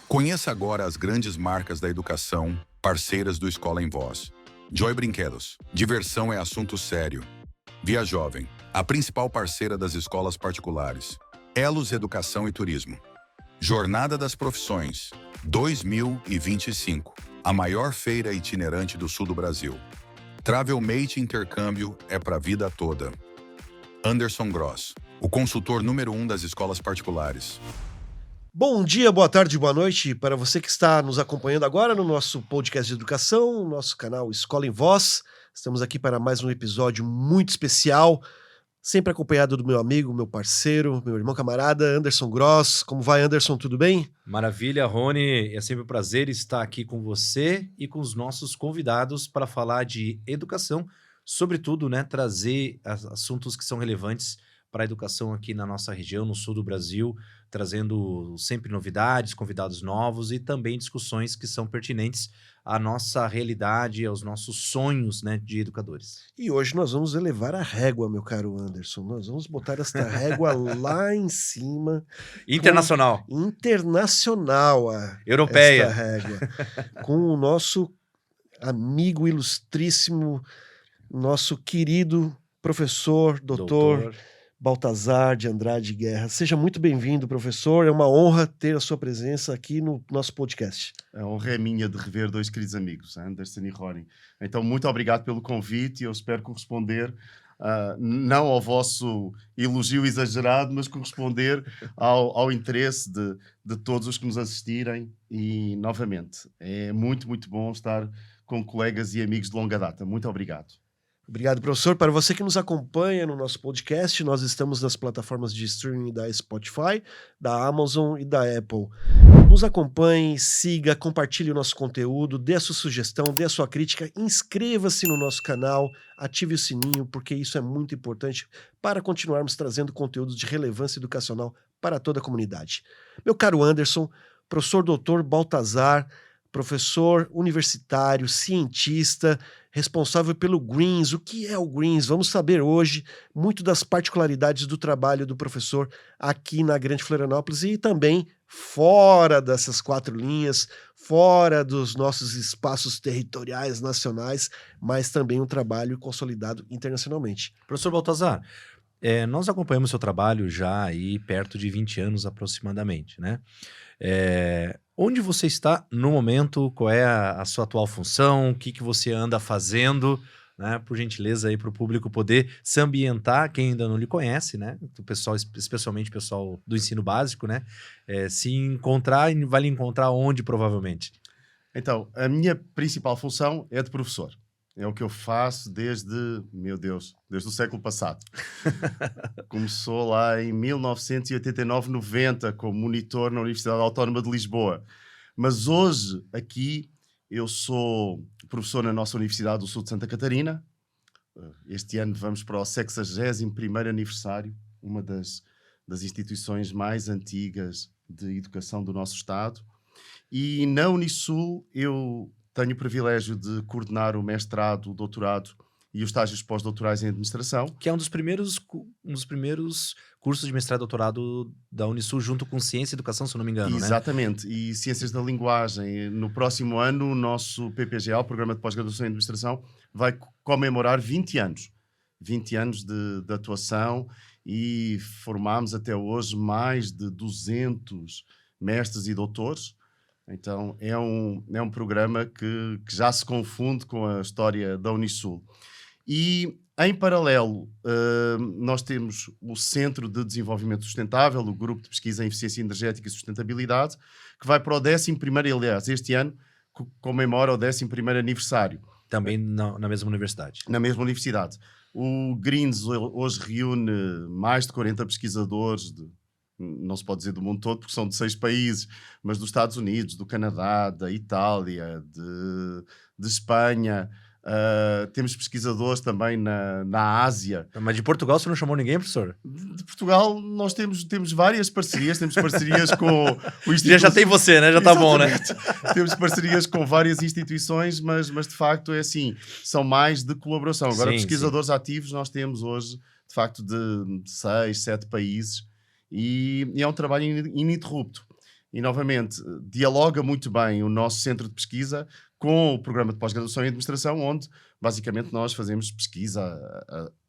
Conheça agora as grandes marcas da educação, parceiras do Escola em Voz. Joy Brinquedos. Diversão é assunto sério. Via Jovem. A principal parceira das escolas particulares. Elos Educação e Turismo. Jornada das Profissões. 2025. A maior feira itinerante do sul do Brasil. Travelmate Intercâmbio é para a vida toda. Anderson Gross. O consultor número 1 das escolas particulares. Bom dia, boa tarde, boa noite para você que está nos acompanhando agora no nosso podcast de educação, nosso canal Escola em Voz. Estamos aqui para mais um episódio muito especial, sempre acompanhado do meu amigo, meu parceiro, meu irmão camarada, Anderson Gross. Como vai, Anderson? Tudo bem? Maravilha, Rony. É sempre um prazer estar aqui com você e com os nossos convidados para falar de educação, sobretudo, né, trazer assuntos que são relevantes para a educação aqui na nossa região, no sul do Brasil, trazendo sempre novidades, convidados novos e também discussões que são pertinentes à nossa realidade, aos nossos sonhos, né, de educadores. E hoje nós vamos elevar a régua, meu caro Anderson. Nós vamos botar esta régua lá em cima. Internacional. Internacional. Europeia. Esta régua. Com o nosso amigo ilustríssimo, nosso querido professor, doutor Baltazar de Andrade Guerra. Seja muito bem-vindo, professor. É uma honra ter a sua presença aqui no nosso podcast. A honra é minha de rever dois queridos amigos, Anderson e Rony. Então, muito obrigado pelo convite e eu espero corresponder, não ao vosso elogio exagerado, mas corresponder ao interesse de todos os que nos assistirem. E, novamente, é muito, muito bom estar com colegas e amigos de longa data. Muito obrigado. Obrigado, professor. Para você que nos acompanha no nosso podcast, nós estamos nas plataformas de streaming da Spotify, da Amazon e da Apple. Nos acompanhe, siga, compartilhe o nosso conteúdo, dê a sua sugestão, dê a sua crítica, inscreva-se no nosso canal, ative o sininho, porque isso é muito importante para continuarmos trazendo conteúdos de relevância educacional para toda a comunidade. Meu caro Anderson, professor doutor Baltazar, professor universitário, cientista, responsável pelo Greens. O que é o Greens? Vamos saber hoje muito das particularidades do trabalho do professor aqui na Grande Florianópolis e também fora dessas quatro linhas, fora dos nossos espaços territoriais nacionais, mas também um trabalho consolidado internacionalmente. Professor Baltazar, nós acompanhamos seu trabalho já aí perto de 20 anos aproximadamente, né? Onde você está no momento? Qual é a sua atual função? O que você anda fazendo? Né? Por gentileza aí para o público poder se ambientar, quem ainda não lhe conhece, né? O pessoal, especialmente o pessoal do ensino básico, né? Se encontrar, vai lhe encontrar onde provavelmente? Então, a minha principal função é de professor. É o que eu faço desde o século passado. Começou lá em 1989-90 como monitor na Universidade Autónoma de Lisboa. Mas hoje, aqui, eu sou professor na nossa Universidade do Sul de Santa Catarina. Este ano vamos para o 61º aniversário, uma das instituições mais antigas de educação do nosso Estado. E na Unisul eu tenho o privilégio de coordenar o mestrado, o doutorado e os estágios pós-doutorais em administração. Que é um dos primeiros cursos de mestrado e doutorado da Unisul, junto com Ciência e Educação, se eu não me engano, Exatamente. Né? E Ciências da Linguagem. No próximo ano, o nosso PPGA, o Programa de Pós-Graduação em Administração, vai comemorar 20 anos. 20 anos de atuação e formámos até hoje mais de 200 mestres e doutores. Então, é um programa que já se confunde com a história da Unisul. E, em paralelo, nós temos o Centro de Desenvolvimento Sustentável, o Grupo de Pesquisa em Eficiência Energética e Sustentabilidade, que vai para o 11º, aliás, este ano comemora o 11º aniversário. Também na mesma universidade. Na mesma universidade. O Greens hoje reúne mais de 40 pesquisadores não se pode dizer do mundo todo, porque são de 6 países, mas dos Estados Unidos, do Canadá, da Itália, de Espanha. Temos pesquisadores também na Ásia. Mas de Portugal você não chamou ninguém, professor? De Portugal nós temos várias parcerias. Temos parcerias com o Instituto... Já tem você, né? Já está bom, né? Temos parcerias com várias instituições, mas de facto é assim, são mais de colaboração. Agora, pesquisadores ativos nós temos hoje, de facto, de 6, 7 países. E é um trabalho ininterrupto. E, novamente, dialoga muito bem o nosso centro de pesquisa com o programa de pós-graduação em administração, onde, basicamente, nós fazemos pesquisa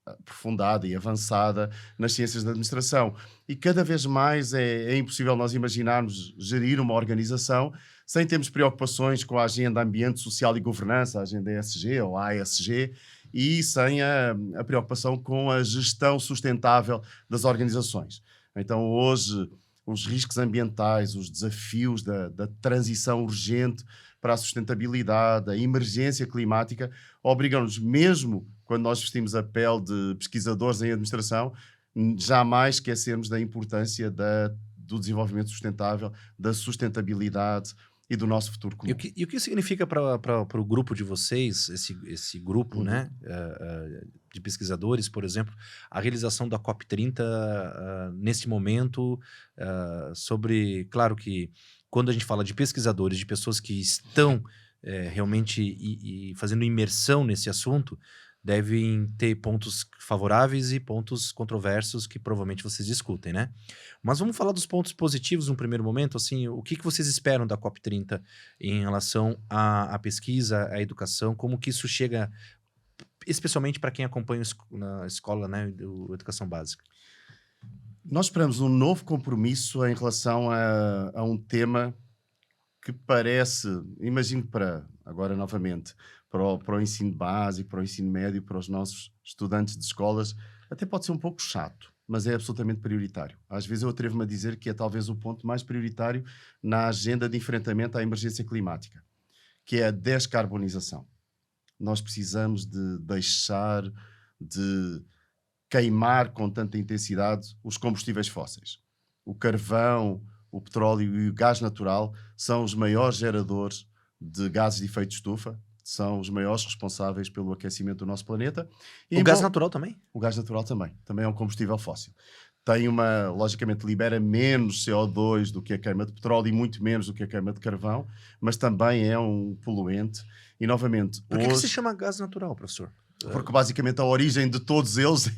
aprofundada e avançada nas ciências da administração. E cada vez mais é impossível nós imaginarmos gerir uma organização sem termos preocupações com a agenda ambiente, social e governança, a agenda ESG ou ASG, e sem a preocupação com a gestão sustentável das organizações. Então, hoje, os riscos ambientais, os desafios da transição urgente para a sustentabilidade, a emergência climática, obrigam-nos, mesmo quando nós vestimos a pele de pesquisadores em administração, jamais esquecermos da importância do desenvolvimento sustentável, da sustentabilidade e do nosso futuro comum. E o que significa para o grupo de vocês, esse grupo, né, de pesquisadores, por exemplo, a realização da COP30 nesse momento, sobre, claro que quando a gente fala de pesquisadores, de pessoas que estão realmente fazendo imersão nesse assunto, devem ter pontos favoráveis e pontos controversos que provavelmente vocês discutem, né? Mas vamos falar dos pontos positivos num primeiro momento, assim, o que vocês esperam da COP30 em relação à pesquisa, à educação, como que isso chega, especialmente para quem acompanha na escola, né, a educação básica? Nós esperamos um novo compromisso em relação a um tema que parece, imagino agora novamente, para o ensino básico, para o ensino médio, para os nossos estudantes de escolas, até pode ser um pouco chato, mas é absolutamente prioritário. Às vezes eu atrevo-me a dizer que é talvez o ponto mais prioritário na agenda de enfrentamento à emergência climática, que é a descarbonização. Nós precisamos de deixar de queimar com tanta intensidade os combustíveis fósseis. O carvão, o petróleo e o gás natural são os maiores geradores de gases de efeito de estufa, são os maiores responsáveis pelo aquecimento do nosso planeta. O gás natural também? O gás natural também é um combustível fóssil. Logicamente, libera menos CO2 do que a queima de petróleo e muito menos do que a queima de carvão, mas também é um poluente. E, novamente... Por que se chama gás natural, professor? Porque, basicamente, a origem de todos eles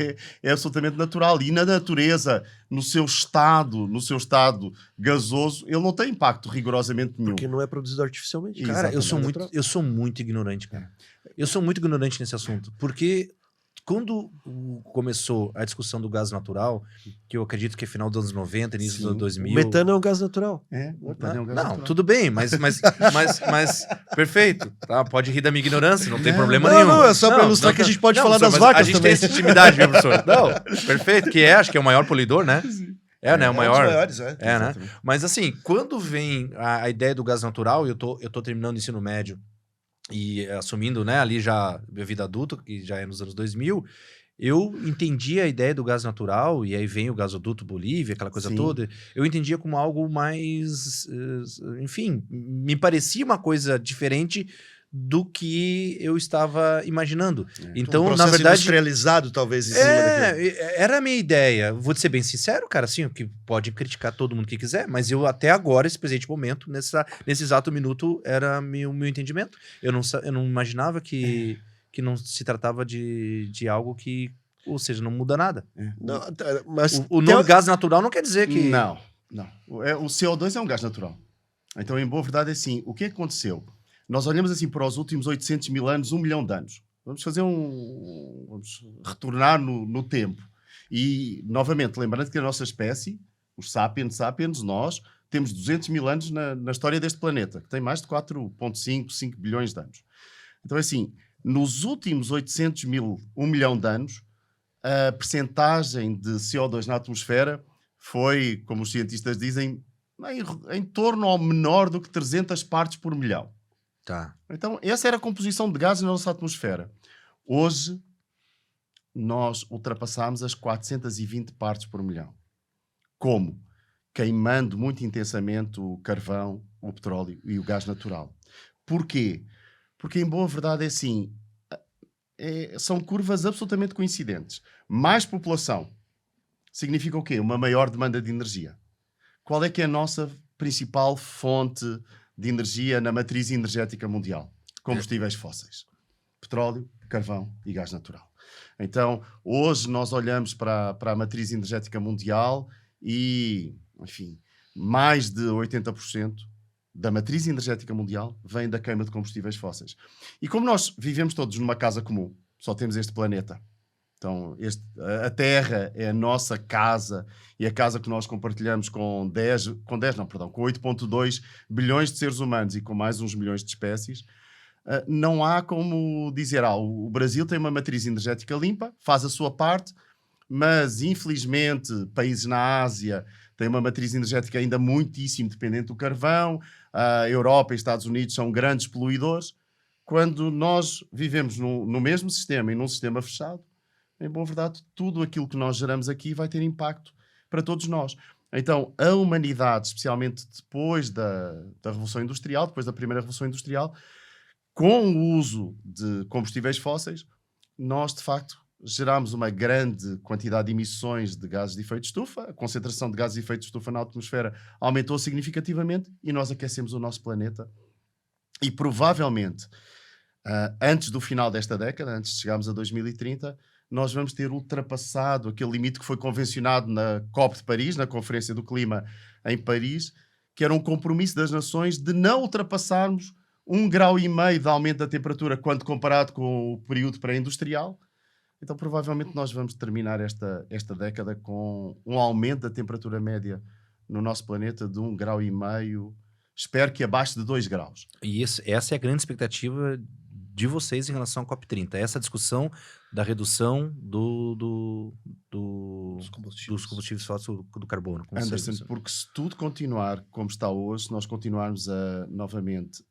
é absolutamente natural. E na natureza, no seu estado gasoso, ele não tem impacto rigorosamente nenhum. Porque não é produzido artificialmente. Cara, eu sou muito ignorante, cara. Eu sou muito ignorante nesse assunto. Porque quando começou a discussão do gás natural, que eu acredito que é final dos anos 90, início dos anos 2000... O metano é um gás natural. O metano é um gás natural. Não, tudo bem, mas perfeito. Tá? Pode rir da minha ignorância, não tem problema nenhum. Não, é só para ilustrar que a gente pode falar das vacas a gente também. tem essa intimidade, meu professor. Não, perfeito, acho que é o maior poluidor, né? Né? O maior. Um dos maiores, né? Mas assim, quando vem a ideia do gás natural, eu tô terminando o ensino médio e assumindo, né, ali já minha vida adulta, que já é nos anos 2000, eu entendia a ideia do gás natural, e aí vem o gasoduto Bolívia, aquela coisa toda, eu entendia como algo mais, enfim, me parecia uma coisa diferente do que eu estava imaginando. Então, um na verdade, industrializado, talvez, em cima daquilo. era a minha ideia. Vou ser bem sincero, cara, assim, que pode criticar todo mundo que quiser, mas eu até agora, esse presente momento, nesse exato minuto, era meu entendimento. Eu não imaginava que não se tratava de algo que, ou seja, não muda nada. Não, mas o nome gás natural não quer dizer que... Não. O CO2 é um gás natural. Então, em boa verdade, é assim, o que aconteceu? Nós olhamos assim para os últimos 800 mil anos, 1 milhão de anos. Vamos retornar no tempo. E, novamente, lembrando que a nossa espécie, os sapiens, nós temos 200 mil anos na história deste planeta, que tem mais de 5 bilhões de anos. Então, assim, nos últimos 800 mil, 1 milhão de anos, a percentagem de CO2 na atmosfera foi, como os cientistas dizem, em torno ao menor do que 300 partes por milhão. Tá. Então, essa era a composição de gases na nossa atmosfera. Hoje, nós ultrapassámos as 420 partes por milhão. Como? Queimando muito intensamente o carvão, o petróleo e o gás natural. Porquê? Porque, em boa verdade, é assim, são curvas absolutamente coincidentes. Mais população significa o quê? Uma maior demanda de energia. Qual é que é a nossa principal fonte de energia na matriz energética mundial? Combustíveis fósseis. Petróleo, carvão e gás natural. Então, hoje nós olhamos para a matriz energética mundial e, enfim, mais de 80% da matriz energética mundial vem da queima de combustíveis fósseis. E como nós vivemos todos numa casa comum, só temos este planeta, então a Terra é a nossa casa e a casa que nós compartilhamos com 8,2 bilhões de seres humanos e com mais uns milhões de espécies, não há como dizer, o Brasil tem uma matriz energética limpa, faz a sua parte, mas infelizmente países na Ásia têm uma matriz energética ainda muitíssimo dependente do carvão, a Europa e Estados Unidos são grandes poluidores. Quando nós vivemos no mesmo sistema e num sistema fechado, em boa verdade, tudo aquilo que nós geramos aqui vai ter impacto para todos nós. Então, a humanidade, especialmente depois da Revolução Industrial, depois da primeira Revolução Industrial, com o uso de combustíveis fósseis, nós, de facto, gerámos uma grande quantidade de emissões de gases de efeito de estufa, a concentração de gases de efeito de estufa na atmosfera aumentou significativamente e nós aquecemos o nosso planeta. E provavelmente, antes do final desta década, antes de chegarmos a 2030, nós vamos ter ultrapassado aquele limite que foi convencionado na COP de Paris, na Conferência do Clima em Paris, que era um compromisso das nações de não ultrapassarmos 1,5 grau de aumento da temperatura quando comparado com o período pré-industrial. Então, provavelmente, nós vamos terminar esta década com um aumento da temperatura média no nosso planeta de 1,5 grau, espero que abaixo de 2 graus. E essa é a grande expectativa de vocês em relação à COP30, essa discussão da redução dos combustíveis fósseis do carbono. Anderson, porque se tudo continuar como está hoje, se nós continuarmos novamente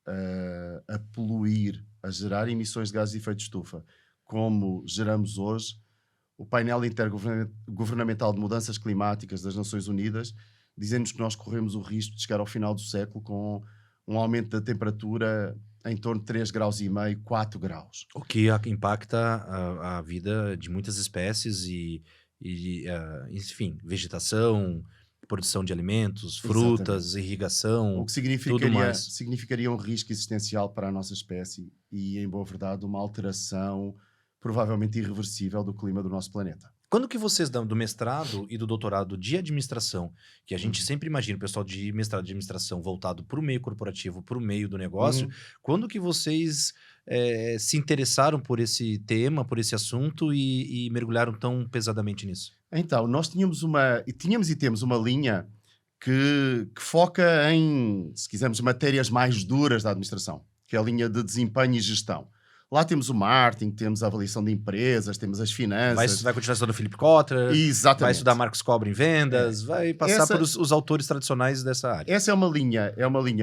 a poluir, a gerar emissões de gases de efeito de estufa, como geramos hoje, o painel intergovernamental de mudanças climáticas das Nações Unidas dizem-nos que nós corremos o risco de chegar ao final do século com um aumento da temperatura em torno de 3,5 graus, 4 graus. O que impacta a vida de muitas espécies enfim, vegetação, produção de alimentos, frutas, Exatamente. irrigação, O que significaria um risco existencial para a nossa espécie e, em boa verdade, uma alteração provavelmente irreversível do clima do nosso planeta. Quando que vocês do mestrado e do doutorado de administração, que a gente sempre imagina o pessoal de mestrado de administração voltado para o meio corporativo, para o meio do negócio, quando que vocês se interessaram por esse tema, por esse assunto e mergulharam tão pesadamente nisso? Então, nós tínhamos e temos uma linha que foca em, se quisermos, matérias mais duras da administração, que é a linha de desempenho e gestão. Lá temos o marketing, temos a avaliação de empresas, temos as finanças. Vai continuar estudando Philip Kotler, Exatamente. vai estudar Marcos Cobra em vendas, vai passar por os autores tradicionais dessa área. Essa é uma linha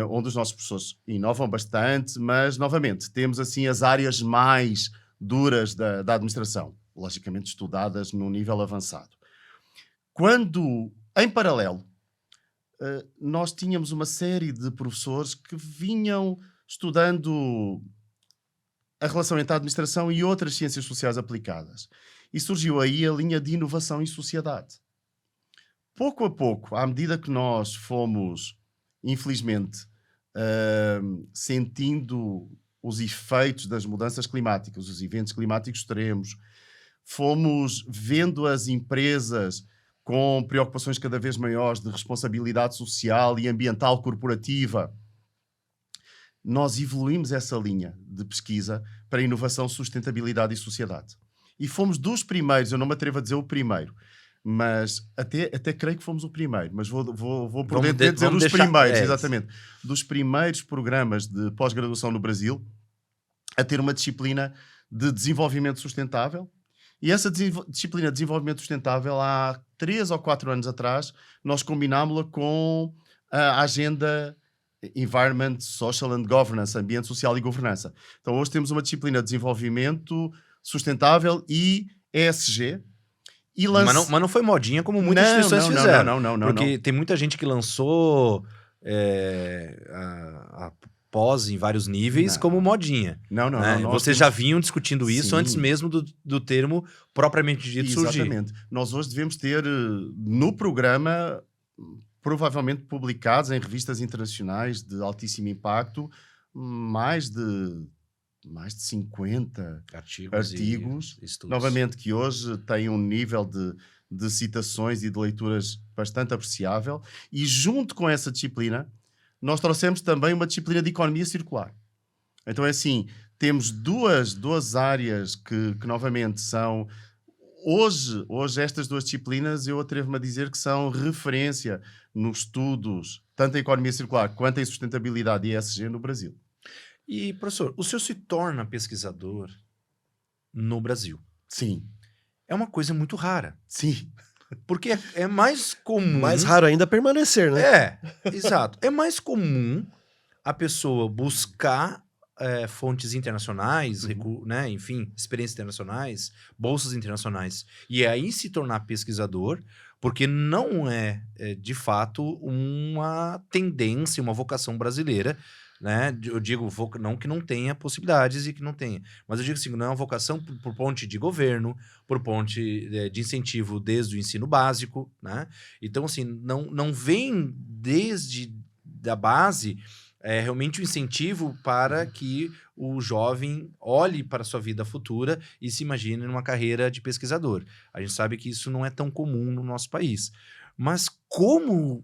onde os nossos professores inovam bastante, mas, novamente, temos assim as áreas mais duras da administração, logicamente estudadas num nível avançado. Quando, em paralelo, nós tínhamos uma série de professores que vinham estudando a relação entre a administração e outras ciências sociais aplicadas. E surgiu aí a linha de inovação em sociedade. Pouco a pouco, à medida que nós fomos, infelizmente, sentindo os efeitos das mudanças climáticas, os eventos climáticos extremos, fomos vendo as empresas com preocupações cada vez maiores de responsabilidade social e ambiental corporativa, nós evoluímos essa linha de pesquisa para inovação, sustentabilidade e sociedade. E fomos dos primeiros, eu não me atrevo a dizer o primeiro, mas até creio que fomos o primeiro, mas vou dizer os primeiros, exatamente, dos primeiros programas de pós-graduação no Brasil a ter uma disciplina de desenvolvimento sustentável. E essa disciplina de desenvolvimento sustentável, há 3 ou 4 anos atrás, nós combinámos-la com a agenda Environment, Social and Governance, Ambiente Social e Governança. Então hoje temos uma disciplina de desenvolvimento sustentável e ESG. Mas não foi modinha como muitas instituições fizeram. Não. Porque tem muita gente que lançou a pós em vários níveis como modinha. Não. Vocês já vinham discutindo isso antes mesmo do termo propriamente dito surgir. Exatamente. Nós hoje devemos ter no programa, provavelmente publicados em revistas internacionais de altíssimo impacto, mais de 50 artigos, novamente, que hoje têm um nível de citações e de leituras bastante apreciável. E junto com essa disciplina, nós trouxemos também uma disciplina de economia circular. Então é assim, temos duas áreas que novamente são... Hoje, estas duas disciplinas, eu atrevo-me a dizer que são referência nos estudos, tanto em economia circular quanto em sustentabilidade e ESG no Brasil. E, professor, o senhor se torna pesquisador no Brasil. Sim. É uma coisa muito rara. Sim. Porque é mais comum... Mais raro ainda permanecer, né? É, exato. É mais comum a pessoa buscar fontes internacionais, né, enfim, experiências internacionais, bolsas internacionais, e aí se tornar pesquisador, porque não é de fato uma tendência, uma vocação brasileira, né? Eu digo não que não tenha possibilidades e que não tenha, mas eu digo assim, não é uma vocação por ponte de governo, por ponte de incentivo desde o ensino básico, né? Então, assim, não vem desde da base realmente o incentivo para que o jovem olhe para a sua vida futura e se imagine numa carreira de pesquisador. A gente sabe que isso não é tão comum no nosso país. Mas como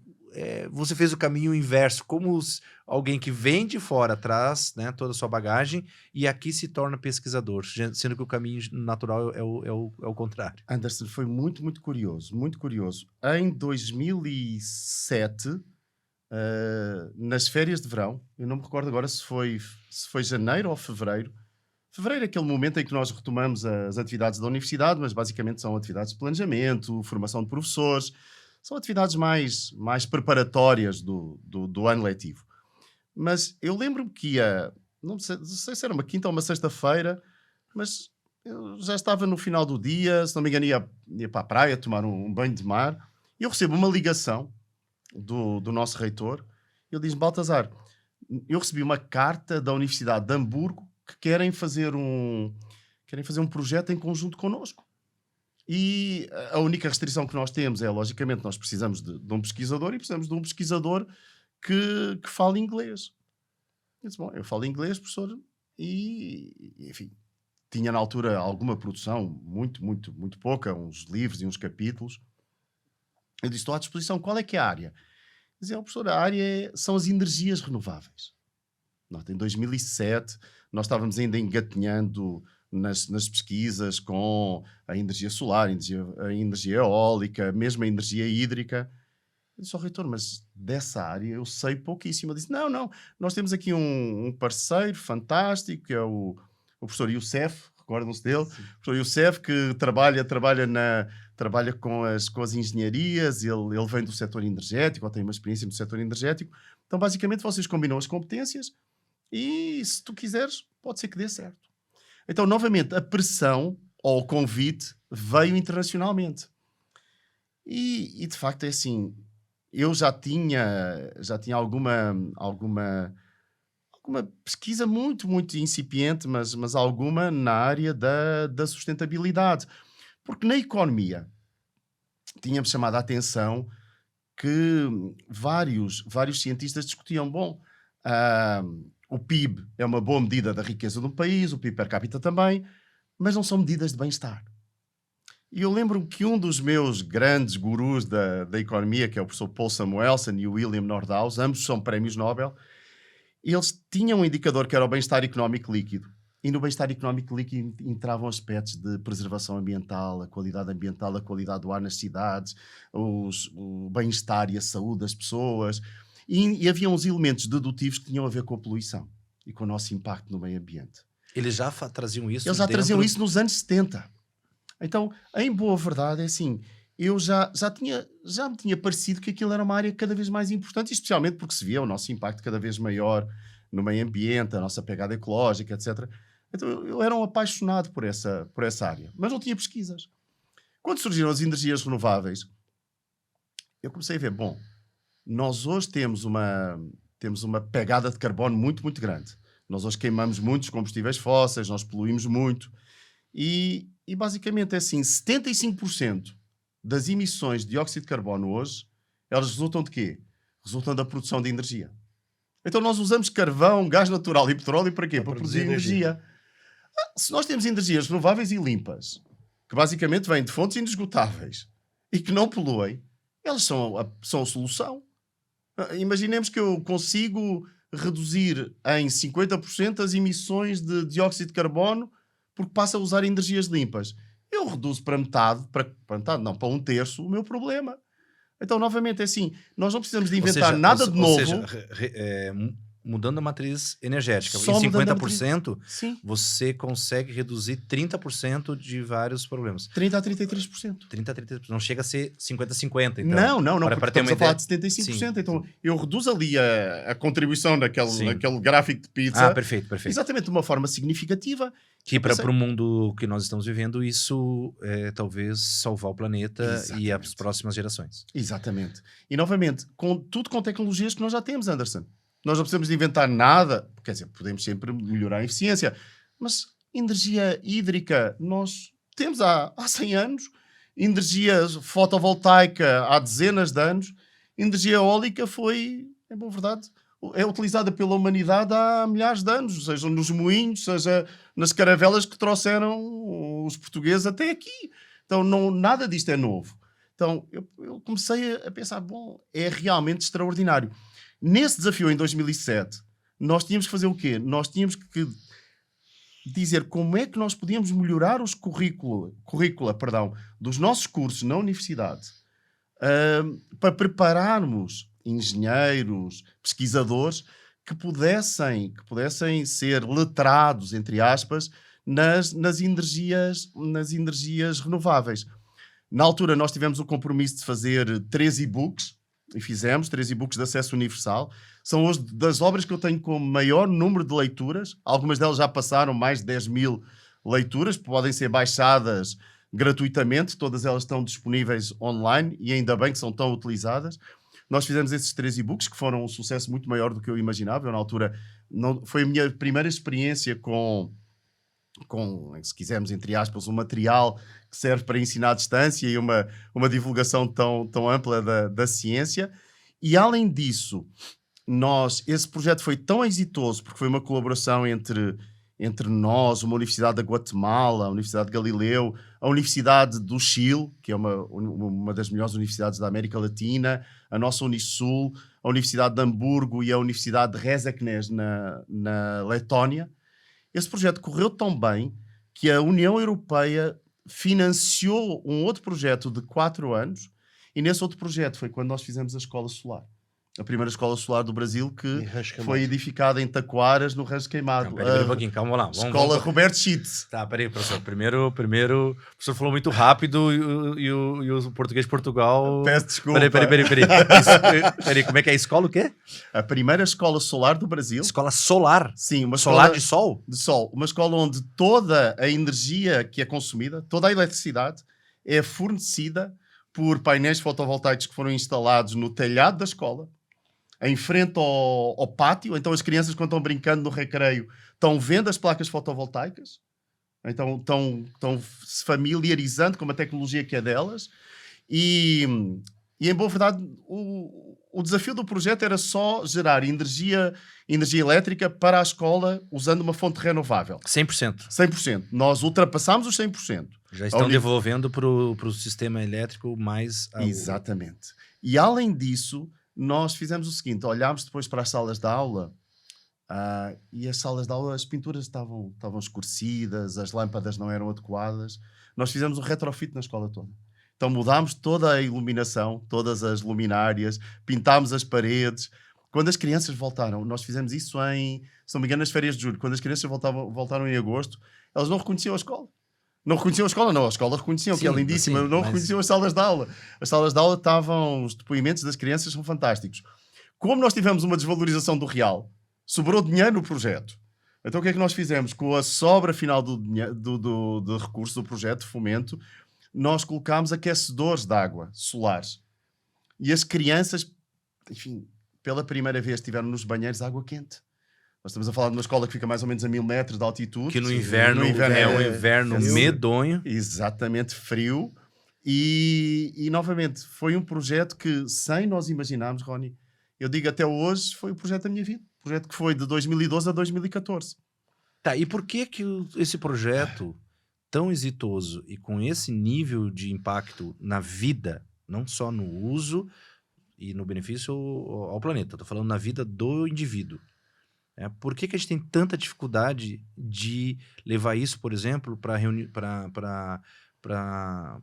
você fez o caminho inverso? Como alguém que vem de fora traz, né, toda a sua bagagem e aqui se torna pesquisador, sendo que o caminho natural é o contrário? Anderson, foi muito, muito curioso, muito curioso. Em 2007... nas férias de verão, eu não me recordo agora se foi janeiro ou fevereiro. Fevereiro é aquele momento em que nós retomamos as atividades da universidade, mas basicamente são atividades de planejamento, formação de professores, são atividades mais preparatórias do ano letivo. Mas eu lembro-me que não sei se era uma quinta ou uma sexta-feira, mas eu já estava no final do dia, se não me engano ia para a praia tomar um banho de mar, e eu recebo uma ligação do nosso reitor. Ele diz-me: Baltazar, eu recebi uma carta da Universidade de Hamburgo que querem fazer um projeto em conjunto connosco. E a única restrição que nós temos é, logicamente, nós precisamos de um pesquisador e precisamos de um pesquisador que fale inglês. Eu disse: bom, eu falo inglês, professor, e enfim, tinha na altura alguma produção, muito, muito, muito pouca, uns livros e uns capítulos. Eu disse: estou à disposição, qual é que é a área? Dizia: professor, a área são as energias renováveis. Em 2007, nós estávamos ainda engatinhando nas pesquisas com a energia solar, a energia eólica, mesmo a energia hídrica. Eu disse ao reitor: mas dessa área eu sei pouquíssimo. Ele disse: não, nós temos aqui um parceiro fantástico, que é o professor Youssef, recordam-se dele? Sim. O professor Youssef, que trabalha com as engenharias, ele vem do setor energético, ou tem uma experiência no setor energético. Então, basicamente, vocês combinam as competências e, se tu quiseres, pode ser que dê certo. Então, novamente, a pressão ou o convite veio internacionalmente. E de facto, é assim, eu já tinha alguma pesquisa muito, muito incipiente, mas alguma na área da sustentabilidade. Porque na economia tínhamos chamado a atenção que vários cientistas discutiam: bom, o PIB é uma boa medida da riqueza de um país, o PIB per capita também, mas não são medidas de bem-estar. E eu lembro-me que um dos meus grandes gurus da economia, que é o professor Paul Samuelson e o William Nordhaus, ambos são prémios Nobel, eles tinham um indicador que era o bem-estar económico líquido. E no bem-estar económico líquido entravam aspectos de preservação ambiental, a qualidade do ar nas cidades, o bem-estar e a saúde das pessoas. E havia uns elementos dedutivos que tinham a ver com a poluição e com o nosso impacto no meio ambiente. Eles já traziam isso? Eles já traziam isso nos anos 70. Então, em boa verdade, é assim, eu já me tinha parecido que aquilo era uma área cada vez mais importante, especialmente porque se via o nosso impacto cada vez maior no meio ambiente, a nossa pegada ecológica, etc. Então, eu era um apaixonado por essa área, mas não tinha pesquisas. Quando surgiram as energias renováveis, eu comecei a ver: bom, nós hoje temos uma pegada de carbono muito, muito grande. Nós hoje queimamos muitos combustíveis fósseis, nós poluímos muito. E basicamente é assim, 75% das emissões de dióxido de carbono hoje, elas resultam de quê? Resultam da produção de energia. Então nós usamos carvão, gás natural e petróleo para quê? Para produzir energia. Se nós temos energias renováveis e limpas, que basicamente vêm de fontes inesgotáveis, e que não poluem, elas são a solução. Imaginemos que eu consigo reduzir em 50% as emissões de dióxido de carbono porque passo a usar energias limpas. Eu reduzo para metade, para um terço, o meu problema. Então, novamente, é assim, nós não precisamos de inventar nada de novo. Ou seja, mudando a matriz energética, Só em mudando a 50%, Sim, você consegue reduzir 30% de vários problemas. 30% a 33%. 30 a 30%. Não chega a ser 50-50, então. Não, Para porque ter uma estamos a falar ideia. de 75%. Sim, Então, sim. eu reduzo ali a contribuição Sim. naquele gráfico de pizza. Perfeito. Exatamente de uma forma significativa. Que Eu pensei- para o mundo que nós estamos vivendo, isso é talvez salvar o planeta e as Exatamente. próximas gerações. Exatamente. E novamente, tudo com tecnologias que nós já temos, Anderson. Nós não precisamos de inventar nada. Quer dizer, podemos sempre melhorar a eficiência. Mas energia hídrica nós temos há 100 anos. Energia fotovoltaica há dezenas de anos. Energia eólica foi, é boa verdade, é utilizada pela humanidade há milhares de anos. Seja nos moinhos, seja nas caravelas que trouxeram os portugueses até aqui. Então, nada disto é novo. Então, eu comecei a pensar, bom, é realmente extraordinário. Nesse desafio, em 2007, nós tínhamos que fazer o quê? Nós tínhamos que dizer como é que nós podíamos melhorar os currícula dos nossos cursos na universidade para prepararmos engenheiros, pesquisadores que pudessem ser letrados, entre aspas, nas energias renováveis. Na altura, nós tivemos o compromisso de fazer 3 e-books, e fizemos 3 e-books de acesso universal. São hoje das obras que eu tenho com maior número de leituras. Algumas delas já passaram mais de 10.000 leituras, podem ser baixadas gratuitamente, todas elas estão disponíveis online e ainda bem que são tão utilizadas. Nós fizemos esses 3 e-books que foram um sucesso muito maior do que eu imaginava. Eu, na altura, foi a minha primeira experiência com, se quisermos, entre aspas, um material que serve para ensinar à distância e uma divulgação tão ampla da ciência. E, além disso, esse projeto foi tão exitoso porque foi uma colaboração entre nós, uma universidade da Guatemala, a Universidade de Galileu, a Universidade do Chile, que é uma das melhores universidades da América Latina, a nossa Unisul, a Universidade de Hamburgo e a Universidade de Rezeknes, na Letónia. Esse projeto correu tão bem que a União Europeia financiou um outro projeto de 4 anos, e nesse outro projeto foi quando nós fizemos a Escola Solar. A primeira escola solar do Brasil que foi edificada em Taquaras, no Rancho Queimado. Peraí um pouquinho, calma lá. Escola Roberto Schitz. Tá, peraí, professor. Primeiro, o professor falou muito rápido e o português de Portugal... Peço desculpa. Peraí, como é que é a escola o quê? A primeira escola solar do Brasil. Escola solar? Sim, uma solar escola de sol? De sol. Uma escola onde toda a energia que é consumida, toda a eletricidade, é fornecida por painéis fotovoltaicos que foram instalados no telhado da escola, em frente ao pátio. Então as crianças, quando estão brincando no recreio, estão vendo as placas fotovoltaicas, então estão se familiarizando com uma tecnologia que é delas. E em boa verdade, o desafio do projeto era só gerar energia elétrica para a escola usando uma fonte renovável. 100%. 100%. Nós ultrapassámos os 100%. Já estão devolvendo para o sistema elétrico mais... Exatamente. E além disso, nós fizemos o seguinte: olhámos depois para as salas de aula e as salas de aula, as pinturas estavam escurecidas, as lâmpadas não eram adequadas. Nós fizemos um retrofit na escola toda. Então mudámos toda a iluminação, todas as luminárias, pintámos as paredes. Quando as crianças voltaram, nós fizemos isso se não me engano, nas férias de julho. Quando as crianças voltaram em agosto, elas não reconheciam a escola. Não reconheciam a escola reconheciam, que é lindíssima, não reconheciam as salas de aula. As salas de aula estavam, os depoimentos das crianças são fantásticos. Como nós tivemos uma desvalorização do real, sobrou dinheiro no projeto. Então o que é que nós fizemos? Com a sobra final do recurso do projeto de fomento, nós colocámos aquecedores de água solares. E as crianças, enfim, pela primeira vez tiveram nos banheiros água quente. Nós estamos a falar de uma escola que fica mais ou menos a 1000 metros de altitude. Que no inverno é um inverno medonho. Exatamente, frio. E novamente, foi um projeto que, sem nós imaginarmos, Rony, eu digo até hoje, foi o projeto da minha vida. O projeto que foi de 2012 a 2014. Tá, e por que esse projeto tão exitoso e com esse nível de impacto na vida, não só no uso e no benefício ao planeta, estou falando na vida do indivíduo. Por que a gente tem tanta dificuldade de levar isso, por exemplo, para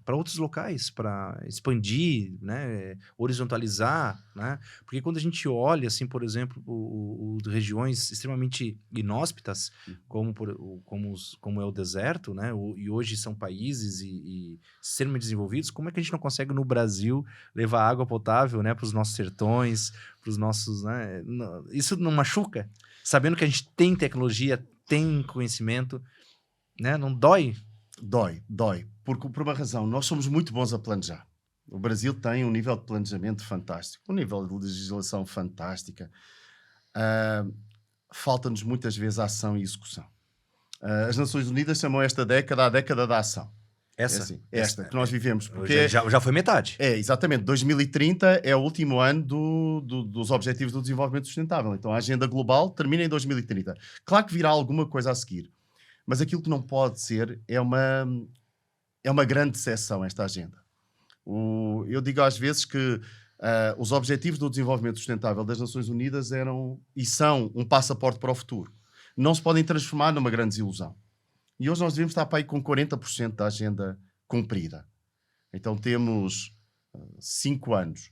outros locais, para expandir, né, horizontalizar, né? Porque quando a gente olha, assim, por exemplo, regiões extremamente inóspitas, como é o deserto, né, e hoje são países e extremamente desenvolvidos, como é que a gente não consegue no Brasil levar água potável, né, para os nossos sertões, para os nossos, né? Isso não machuca? Sabendo que a gente tem tecnologia, tem conhecimento, né? Não dói? Dói. Porque, por uma razão, nós somos muito bons a planejar. O Brasil tem um nível de planejamento fantástico, um nível de legislação fantástica. Falta-nos muitas vezes ação e execução. As Nações Unidas chamam esta década a década da ação. Esta que nós vivemos. Porque já foi metade. Exatamente. 2030 é o último ano dos Objetivos do Desenvolvimento Sustentável. Então a agenda global termina em 2030. Claro que virá alguma coisa a seguir. Mas aquilo que não pode ser é uma grande decepção, esta agenda. Eu digo às vezes que os Objetivos do Desenvolvimento Sustentável das Nações Unidas eram e são um passaporte para o futuro. Não se podem transformar numa grande desilusão. E hoje nós devemos estar para aí com 40% da agenda cumprida. Então temos 5 anos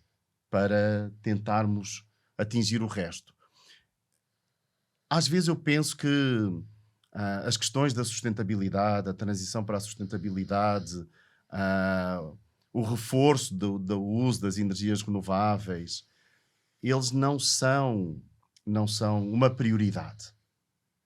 para tentarmos atingir o resto. Às vezes eu penso que as questões da sustentabilidade, a transição para a sustentabilidade, o reforço do uso das energias renováveis, eles não são uma prioridade.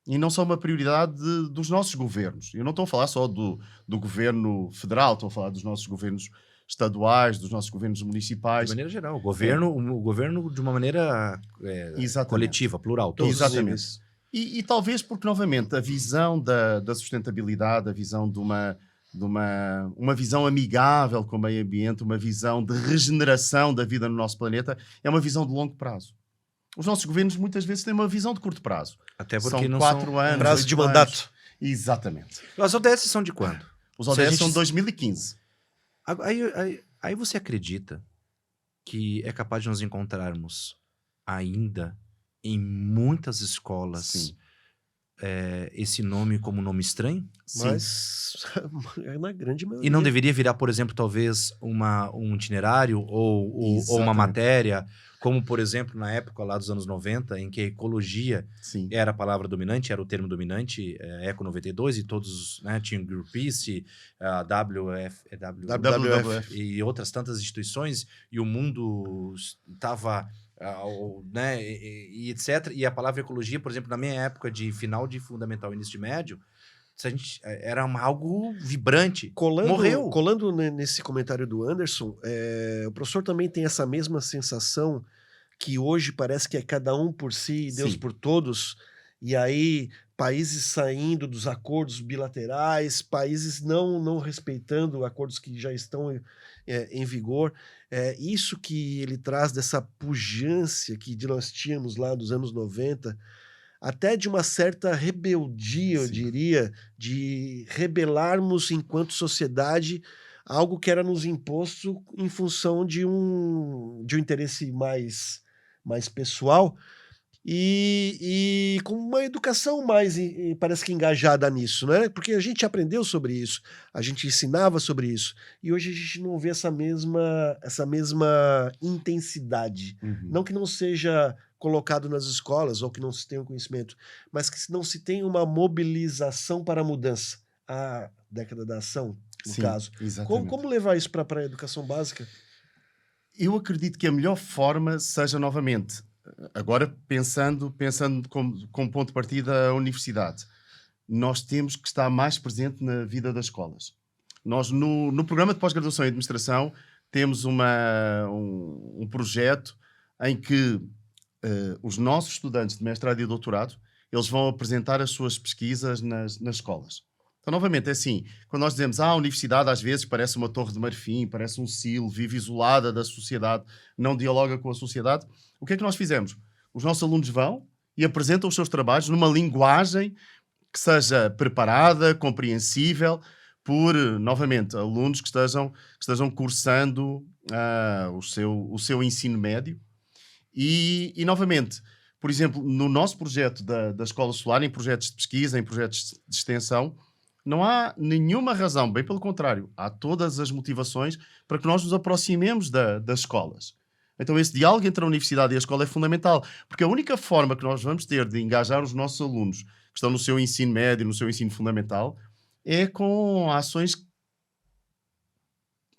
E não são uma prioridade dos nossos governos. Eu não estou a falar só do governo federal, estou a falar dos nossos governos estaduais, dos nossos governos municipais. De maneira geral, o governo de uma maneira coletiva, plural. Todos. Exatamente. E talvez porque, novamente, a visão da sustentabilidade, a visão de uma visão amigável com o meio ambiente, uma visão de regeneração da vida no nosso planeta, é uma visão de longo prazo. Os nossos governos muitas vezes têm uma visão de curto prazo. Até porque são 4 anos, prazo de 8 mandato. Anos. Exatamente. As ODS são de quando? Os ODS são de 2015. Aí você acredita que é capaz de nos encontrarmos ainda em muitas escolas esse nome como nome estranho? Sim. Mas é na grande maioria. E não deveria virar, por exemplo, talvez um itinerário ou uma matéria, como, por exemplo, na época lá dos anos 90, em que a ecologia era a palavra dominante, era o termo dominante, Eco 92, e todos, né, tinham Greenpeace, WWF e outras tantas instituições, e o mundo estava... né, e etc. E a palavra ecologia, por exemplo, na minha época de final de fundamental, início de médio, era algo vibrante. Morreu. Colando nesse comentário do Anderson, o professor também tem essa mesma sensação que hoje parece que é cada um por si e Deus por todos, e aí países saindo dos acordos bilaterais, países não respeitando acordos que já estão em vigor. Isso que ele traz dessa pujança que nós tínhamos lá dos anos 90, até de uma certa rebeldia, eu diria, de rebelarmos enquanto sociedade algo que era nos imposto em função de um interesse mais pessoal e com uma educação mais, parece que engajada nisso, né? Porque a gente aprendeu sobre isso, a gente ensinava sobre isso, e hoje a gente não vê essa mesma intensidade. Não que não seja colocado nas escolas ou que não se tenha um conhecimento, mas que não se tenha uma mobilização para a mudança. A década da ação, no caso. Como levar isso para a educação básica? Eu acredito que a melhor forma seja, novamente, agora pensando como ponto de partida a universidade, nós temos que estar mais presente na vida das escolas. Nós, no programa de pós-graduação em administração, temos um projeto em que os nossos estudantes de mestrado e doutorado, eles vão apresentar as suas pesquisas nas escolas. Então, novamente, é assim, quando nós dizemos a universidade às vezes parece uma torre de marfim, parece um silo, vive isolada da sociedade, não dialoga com a sociedade, o que é que nós fizemos? Os nossos alunos vão e apresentam os seus trabalhos numa linguagem que seja preparada, compreensível, por, novamente, alunos que estejam cursando o seu ensino médio. E, novamente, por exemplo, no nosso projeto da Escola Solar, em projetos de pesquisa, em projetos de extensão, não há nenhuma razão, bem pelo contrário, há todas as motivações para que nós nos aproximemos das escolas. Então esse diálogo entre a universidade e a escola é fundamental, porque a única forma que nós vamos ter de engajar os nossos alunos que estão no seu ensino médio, no seu ensino fundamental, é com ações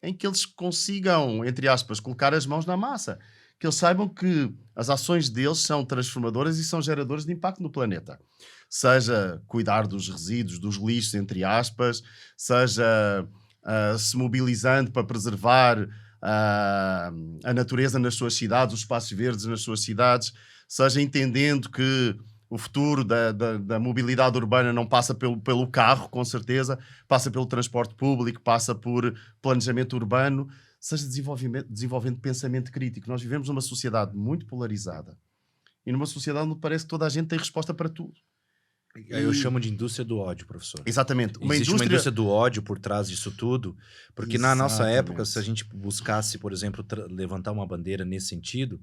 em que eles consigam, entre aspas, colocar as mãos na massa. Que eles saibam que as ações deles são transformadoras e são geradoras de impacto no planeta. Seja cuidar dos resíduos, dos lixos, entre aspas, seja se mobilizando para preservar a natureza nas suas cidades, os espaços verdes nas suas cidades, seja entendendo que o futuro da mobilidade urbana não passa pelo carro, com certeza, passa pelo transporte público, passa por planejamento urbano, seja desenvolvendo pensamento crítico. Nós vivemos numa sociedade muito polarizada e numa sociedade onde parece que toda a gente tem resposta para tudo. Eu chamo de indústria do ódio, professor. Exatamente. Existe uma indústria do ódio por trás disso tudo, porque na nossa época, se a gente buscasse, por exemplo, levantar uma bandeira nesse sentido,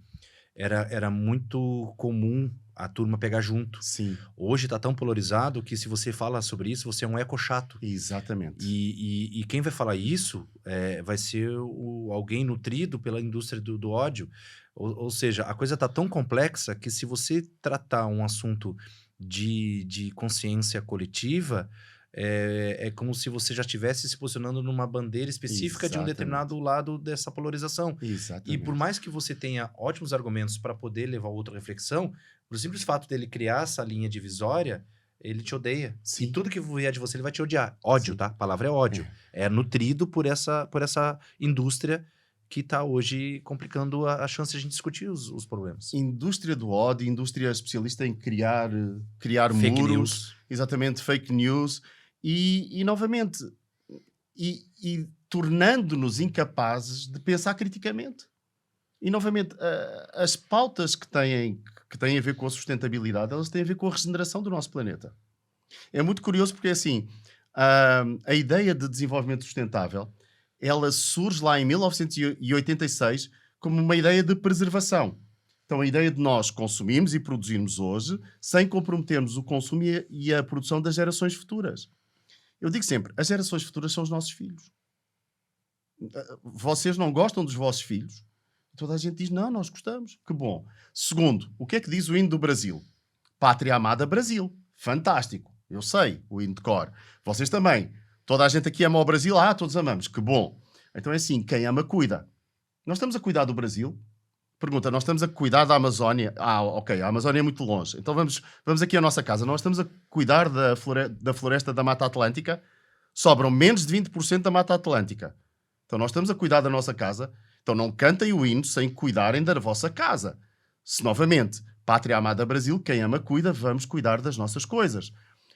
era muito comum a turma pegar junto. Sim. Hoje está tão polarizado que se você fala sobre isso, você é um eco chato. Exatamente. E quem vai falar isso vai ser alguém nutrido pela indústria do ódio. Ou seja, a coisa está tão complexa que se você tratar um assunto de consciência coletiva, é como se você já estivesse se posicionando numa bandeira específica de um determinado lado dessa polarização. Exatamente. E por mais que você tenha ótimos argumentos para poder levar outra reflexão, por simples fato dele criar essa linha divisória, ele te odeia. Sim. E tudo que vier de você, ele vai te odiar. Ódio, Sim. tá? A palavra é ódio. É nutrido por essa indústria que está hoje complicando a chance de a gente discutir os problemas. Indústria do ódio, indústria especialista em criar Fake muros. news. Exatamente, fake news. E novamente, e tornando-nos incapazes de pensar criticamente. E, novamente, as pautas que têm a ver com a sustentabilidade, elas têm a ver com a regeneração do nosso planeta. É muito curioso porque, assim, a ideia de desenvolvimento sustentável, ela surge lá em 1986 como uma ideia de preservação. Então, a ideia de nós consumirmos e produzirmos hoje sem comprometermos o consumo e a produção das gerações futuras. Eu digo sempre, as gerações futuras são os nossos filhos. Vocês não gostam dos vossos filhos? Toda a gente diz, não, nós gostamos. Que bom. Segundo, o que é que diz o hino do Brasil? Pátria amada Brasil. Fantástico. Eu sei, o hino de cor. Vocês também. Toda a gente aqui ama o Brasil? Todos amamos. Que bom. Então é assim, quem ama, cuida. Nós estamos a cuidar do Brasil? Pergunta, nós estamos a cuidar da Amazónia? Ok, a Amazónia é muito longe. Então vamos aqui à nossa casa. Nós estamos a cuidar da floresta da Mata Atlântica? Sobram menos de 20% da Mata Atlântica. Então nós estamos a cuidar da nossa casa. Então não cantem o hino sem cuidarem da vossa casa. Se, novamente, Pátria amada Brasil, quem ama cuida, vamos cuidar das nossas coisas.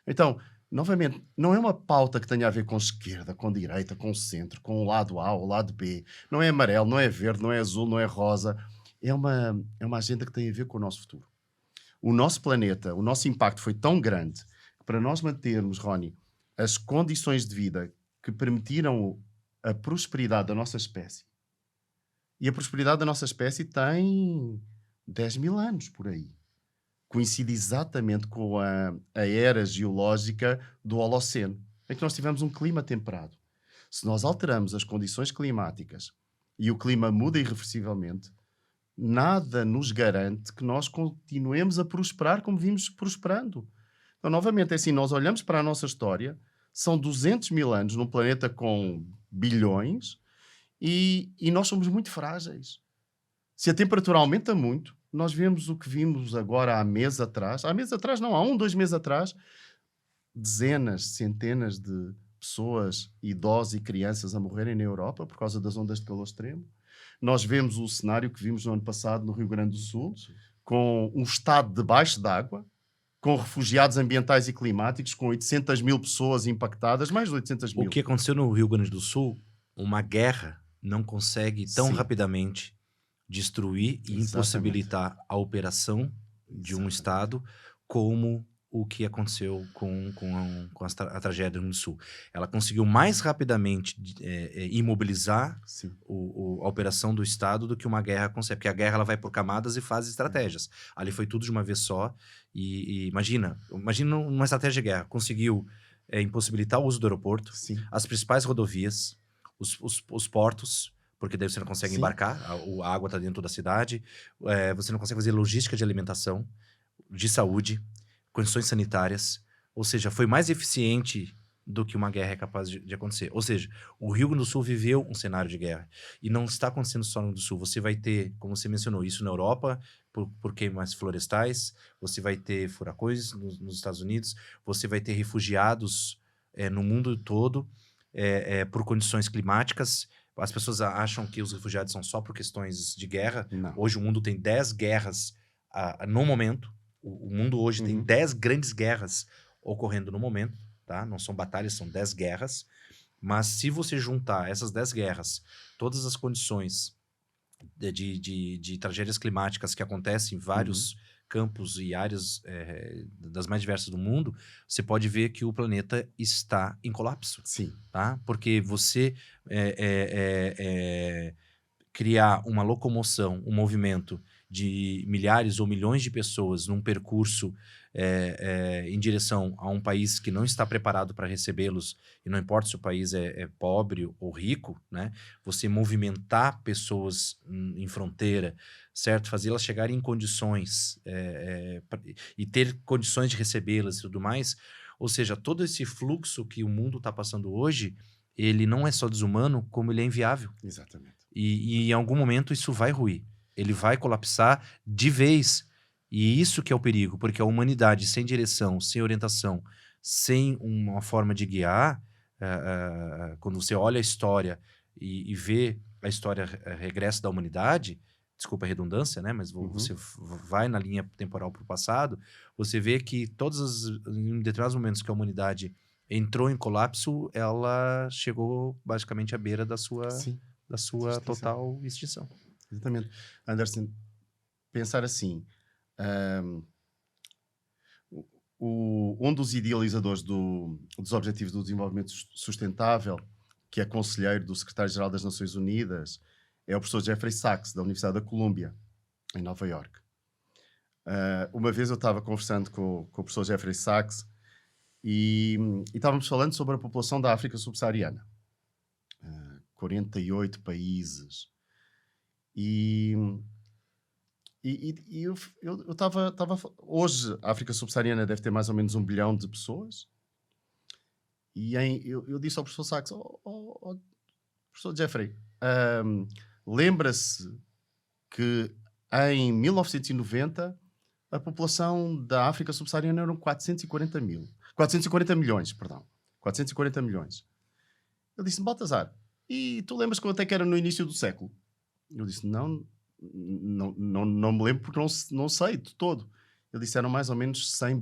Então, novamente, não é uma pauta que tenha a ver com esquerda, com direita, com centro, com o lado A ou o lado B. Não é amarelo, não é verde, não é azul, não é rosa. É uma agenda que tem a ver com o nosso futuro. O nosso planeta, o nosso impacto foi tão grande que para nós mantermos, Rony, as condições de vida que permitiram a prosperidade da nossa espécie, e a prosperidade da nossa espécie tem 10 mil anos por aí. Coincide exatamente com a era geológica do Holoceno, em que nós tivemos um clima temperado. Se nós alteramos as condições climáticas e o clima muda irreversivelmente, nada nos garante que nós continuemos a prosperar como vimos prosperando. Então, novamente, é assim, nós olhamos para a nossa história, são 200 mil anos num planeta com bilhões, e nós somos muito frágeis. Se a temperatura aumenta muito, nós vemos o que vimos agora há 1 mês atrás. Há 2 meses atrás, dezenas, centenas de pessoas, idosos e crianças a morrerem na Europa por causa das ondas de calor extremo. Nós vemos o cenário que vimos no ano passado no Rio Grande do Sul, com um estado debaixo d'água, com refugiados ambientais e climáticos, com 800 mil pessoas impactadas, mais de 800 mil. O que aconteceu no Rio Grande do Sul, uma guerra não consegue tão Sim. rapidamente destruir e Exatamente. impossibilitar a operação de um Estado como o que aconteceu com a tragédia do Rio Grande do Sul. Ela conseguiu mais rapidamente imobilizar Sim. a operação do Estado do que uma guerra consegue. Porque a guerra ela vai por camadas e faz estratégias. Ali foi tudo de uma vez só. E imagina uma estratégia de guerra. Conseguiu impossibilitar o uso do aeroporto, Sim. as principais rodovias, os portos, porque daí você não consegue Sim. embarcar, a água está dentro da cidade, você não consegue fazer logística de alimentação, de saúde, condições sanitárias, ou seja, foi mais eficiente do que uma guerra é capaz de acontecer. Ou seja, o Rio Grande do Sul viveu um cenário de guerra, e não está acontecendo só no Rio Grande do Sul, você vai ter, como você mencionou, isso na Europa, por queimas florestais, você vai ter furacões nos Estados Unidos, você vai ter refugiados no mundo todo, por condições climáticas. As pessoas acham que os refugiados são só por questões de guerra. Não. Hoje o mundo tem 10 guerras no momento. O mundo hoje tem 10 grandes guerras ocorrendo no momento, tá? Não são batalhas, são 10 guerras. Mas se você juntar essas 10 guerras, todas as condições de tragédias climáticas que acontecem em vários campos e áreas das mais diversas do mundo, você pode ver que o planeta está em colapso. Sim. Tá? Porque você criar uma locomoção, um movimento de milhares ou milhões de pessoas num percurso em direção a um país que não está preparado para recebê-los, e não importa se o país é pobre ou rico, né? Você movimentar pessoas em fronteira, certo? Fazê-las chegarem em condições e ter condições de recebê-las e tudo mais. Ou seja, todo esse fluxo que o mundo está passando hoje, ele não é só desumano, como ele é inviável. Exatamente. E em algum momento isso vai ruir. Ele vai colapsar de vez. E isso que é o perigo, porque a humanidade sem direção, sem orientação, sem uma forma de guiar, quando você olha a história e vê a história regressa da humanidade, desculpa a redundância, né? Mas você vai na linha temporal para o passado, você vê que em determinados momentos que a humanidade entrou em colapso, ela chegou basicamente à beira da sua Extinção. total extinção. Exatamente. Anderson, pensar assim, um dos idealizadores dos Objetivos do Desenvolvimento Sustentável, que é conselheiro do Secretário-Geral das Nações Unidas, é o professor Jeffrey Sachs, da Universidade da Colômbia, em Nova Iorque. Uma vez eu estava conversando com o professor Jeffrey Sachs e estávamos falando sobre a população da África subsaariana. 48 países. E eu estava... Hoje, a África subsaariana deve ter mais ou menos 1 bilhão de pessoas. E eu disse ao professor Sachs, professor Jeffrey, lembra-se que em 1990 a população da África subsaariana eram 440 milhões, perdão. 440 milhões. Ele disse-me, Baltazar, e tu lembras quanto é que era no início do século? Eu disse, não me lembro porque não sei de todo. Ele disse, eram mais ou menos 100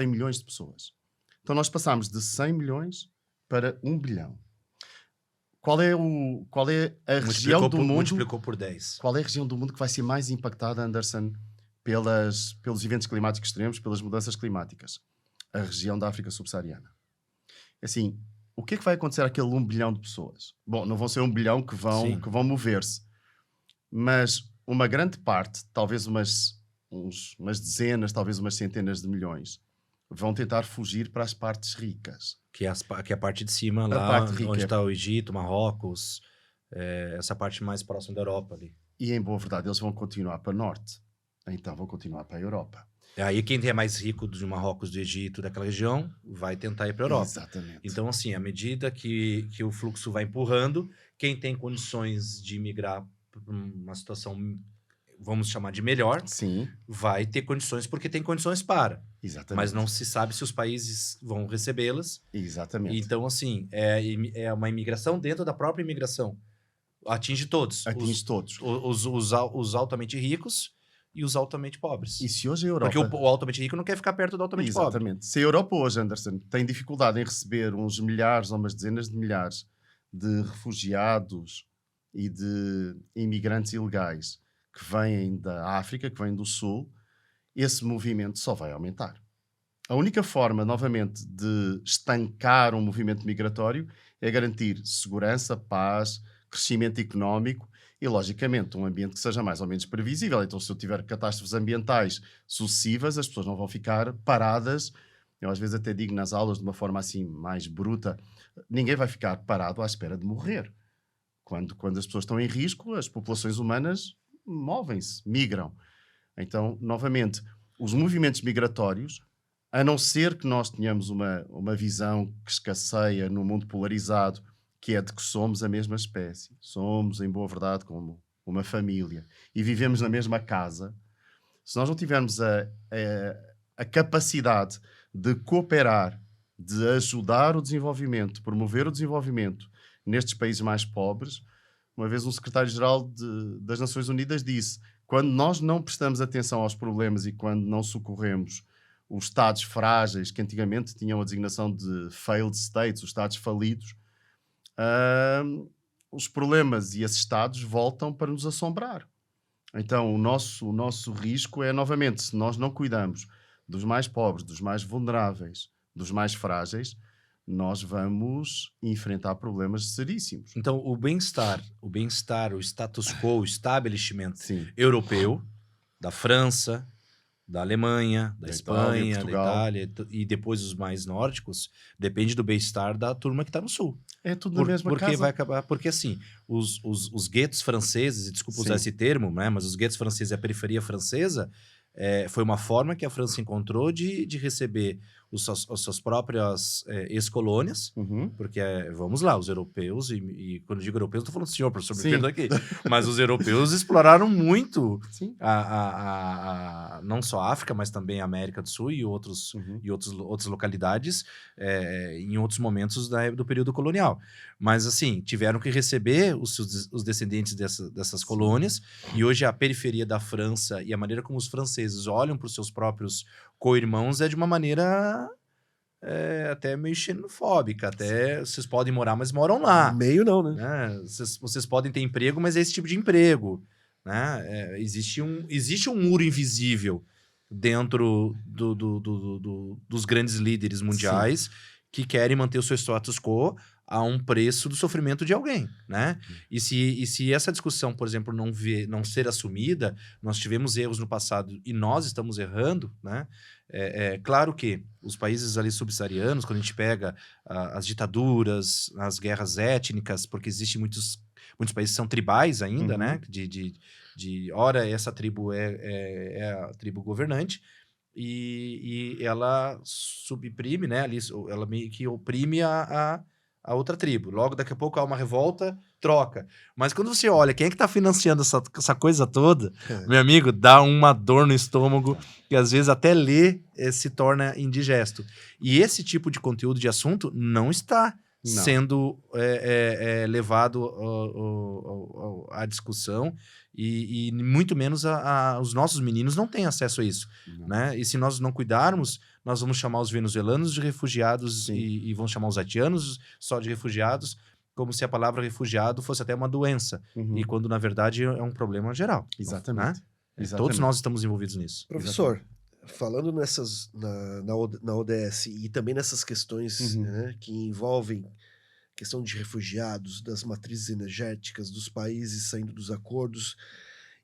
milhões de pessoas. Então nós passámos de 100 milhões para 1 bilhão. Qual é a região do mundo... Multiplicou por 10. Qual é a região do mundo que vai ser mais impactada, Anderson, pelos eventos climáticos extremos, pelas mudanças climáticas? A região da África subsaariana. Assim, o que é que vai acontecer àquele 1 bilhão de pessoas? Bom, não vão ser 1 bilhão que vão mover-se. Mas uma grande parte, talvez umas dezenas, talvez umas centenas de milhões, vão tentar fugir para as partes ricas. Que é a parte de cima, lá onde está o Egito, Marrocos, essa parte mais próxima da Europa ali. E, em boa verdade, eles vão continuar para o norte. Então vão continuar para a Europa. Aí quem é mais rico de Marrocos, do Egito, daquela região, vai tentar ir para a Europa. Exatamente. Então, assim, à medida que o fluxo vai empurrando, quem tem condições de migrar para uma situação, vamos chamar de melhor, sim, vai ter condições porque tem condições para. Exatamente. Mas não se sabe se os países vão recebê-las. Exatamente. Então, assim, é uma imigração dentro da própria imigração. Atinge todos. Atinge todos. Os altamente ricos e os altamente pobres. E se hoje a Europa... Porque o altamente rico não quer ficar perto do altamente pobre. Exatamente. Se a Europa hoje, Anderson, tem dificuldade em receber uns milhares ou umas dezenas de milhares de refugiados e de imigrantes ilegais que vêm da África, que vêm do Sul, esse movimento só vai aumentar. A única forma, novamente, de estancar um movimento migratório é garantir segurança, paz, crescimento económico e, logicamente, um ambiente que seja mais ou menos previsível. Então, se eu tiver catástrofes ambientais sucessivas, as pessoas não vão ficar paradas. Eu, às vezes, até digo nas aulas, de uma forma assim mais bruta, ninguém vai ficar parado à espera de morrer. Quando as pessoas estão em risco, as populações humanas movem-se, migram. Então, novamente, os movimentos migratórios, a não ser que nós tenhamos uma visão que escasseia no mundo polarizado, que é de que somos a mesma espécie. Somos, em boa verdade, como uma família. E vivemos na mesma casa. Se nós não tivermos a capacidade de cooperar, de ajudar o desenvolvimento, promover o desenvolvimento nestes países mais pobres, uma vez um secretário-geral das Nações Unidas disse: quando nós não prestamos atenção aos problemas e quando não socorremos os Estados frágeis, que antigamente tinham a designação de failed states, os Estados falidos, os problemas e esses Estados voltam para nos assombrar. Então, o nosso risco é, novamente, se nós não cuidamos dos mais pobres, dos mais vulneráveis, dos mais frágeis, nós vamos enfrentar problemas seríssimos. Então, o bem-estar, o status quo, o establishment Sim. europeu, da França, da Alemanha, da Espanha, da Portugal. Itália, e depois os mais nórdicos, depende do bem-estar da turma que está no sul. É tudo na mesma porque casa. vai acabar, porque assim, os guetos franceses, e desculpa usar Sim. esse termo, né, mas os guetos franceses e a periferia francesa, foi uma forma que a França encontrou de receber as suas próprias ex-colônias, Uhum. porque, vamos lá, os europeus, e quando eu digo europeus, estou falando senhor, professor, me Sim. perdoa aqui, mas os europeus exploraram muito Sim. não só a África, mas também a América do Sul e outras localidades em outros momentos do período colonial. Mas, assim, tiveram que receber os descendentes dessas colônias, e hoje a periferia da França e a maneira como os franceses olham para os seus próprios co-irmãos é de uma maneira até meio xenofóbica. Até vocês podem morar, mas moram lá. Meio não, né? Né? Vocês podem ter emprego, mas é esse tipo de emprego. Né? Existe um muro invisível dentro dos grandes líderes mundiais que querem manter o seu status quo a um preço do sofrimento de alguém, né? E se essa discussão, por exemplo, não ser assumida, nós tivemos erros no passado e nós estamos errando, né? Claro que os países ali subsaarianos, quando a gente pega as ditaduras, as guerras étnicas, porque existem muitos países que são tribais ainda, né? Ora, essa tribo é a tribo governante, e ela subprime, né? Ela meio que oprime a outra tribo. Logo, daqui a pouco há uma revolta, troca. Mas quando você olha quem é que tá financiando essa coisa toda, meu amigo, dá uma dor no estômago que às vezes até ler se torna indigesto. E esse tipo de conteúdo, de assunto, não está sendo levado à discussão, e muito menos os nossos meninos não têm acesso a isso. Né? E se nós não cuidarmos, nós vamos chamar os venezuelanos de refugiados e vamos chamar os haitianos só de refugiados, como se a palavra refugiado fosse até uma doença. E quando, na verdade, é um problema geral. Exatamente. Né? Exatamente. Todos nós estamos envolvidos nisso. Professor, falando na ODS e também nessas questões né, que envolvem questão de refugiados, das matrizes energéticas, dos países saindo dos acordos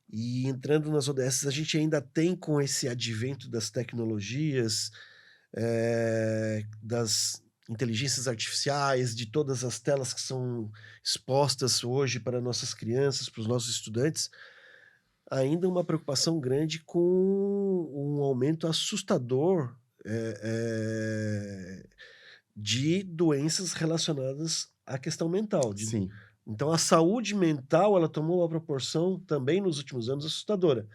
e entrando nas ODS, a gente ainda tem, com esse advento das tecnologias, das inteligências artificiais, de todas as telas que são expostas hoje para nossas crianças, para os nossos estudantes, ainda uma preocupação grande com um aumento assustador de doenças relacionadas à questão mental. Sim. Então, a saúde mental, ela tomou uma proporção também nos últimos anos assustadora,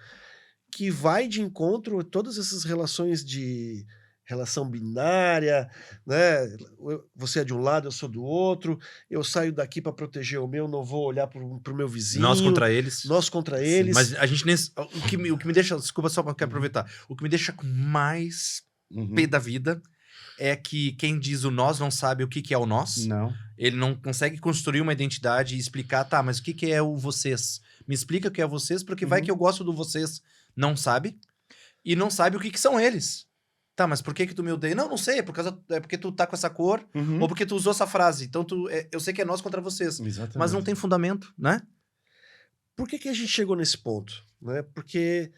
que vai de encontro a todas essas relações de relação binária, né? Você é de um lado, eu sou do outro, eu saio daqui para proteger o meu, não vou olhar para o meu vizinho. Nós contra eles. Nós contra eles. Mas a gente nem... O que me deixa... Desculpa, só quero aproveitar. O que me deixa com mais pé da vida é que quem diz o nós não sabe o que é o nós. Não. Ele não consegue construir uma identidade e explicar, tá, mas o que é o vocês? Me explica o que é vocês, porque vai que eu gosto do vocês. Não sabe. E não sabe o que são eles. Tá, mas por que tu me odeia? Não, não sei, é porque tu tá com essa cor, ou porque tu usou essa frase. Então, eu sei que é nós contra vocês. Exatamente. Mas não tem fundamento, né? Por que a gente chegou nesse ponto? Né? Porque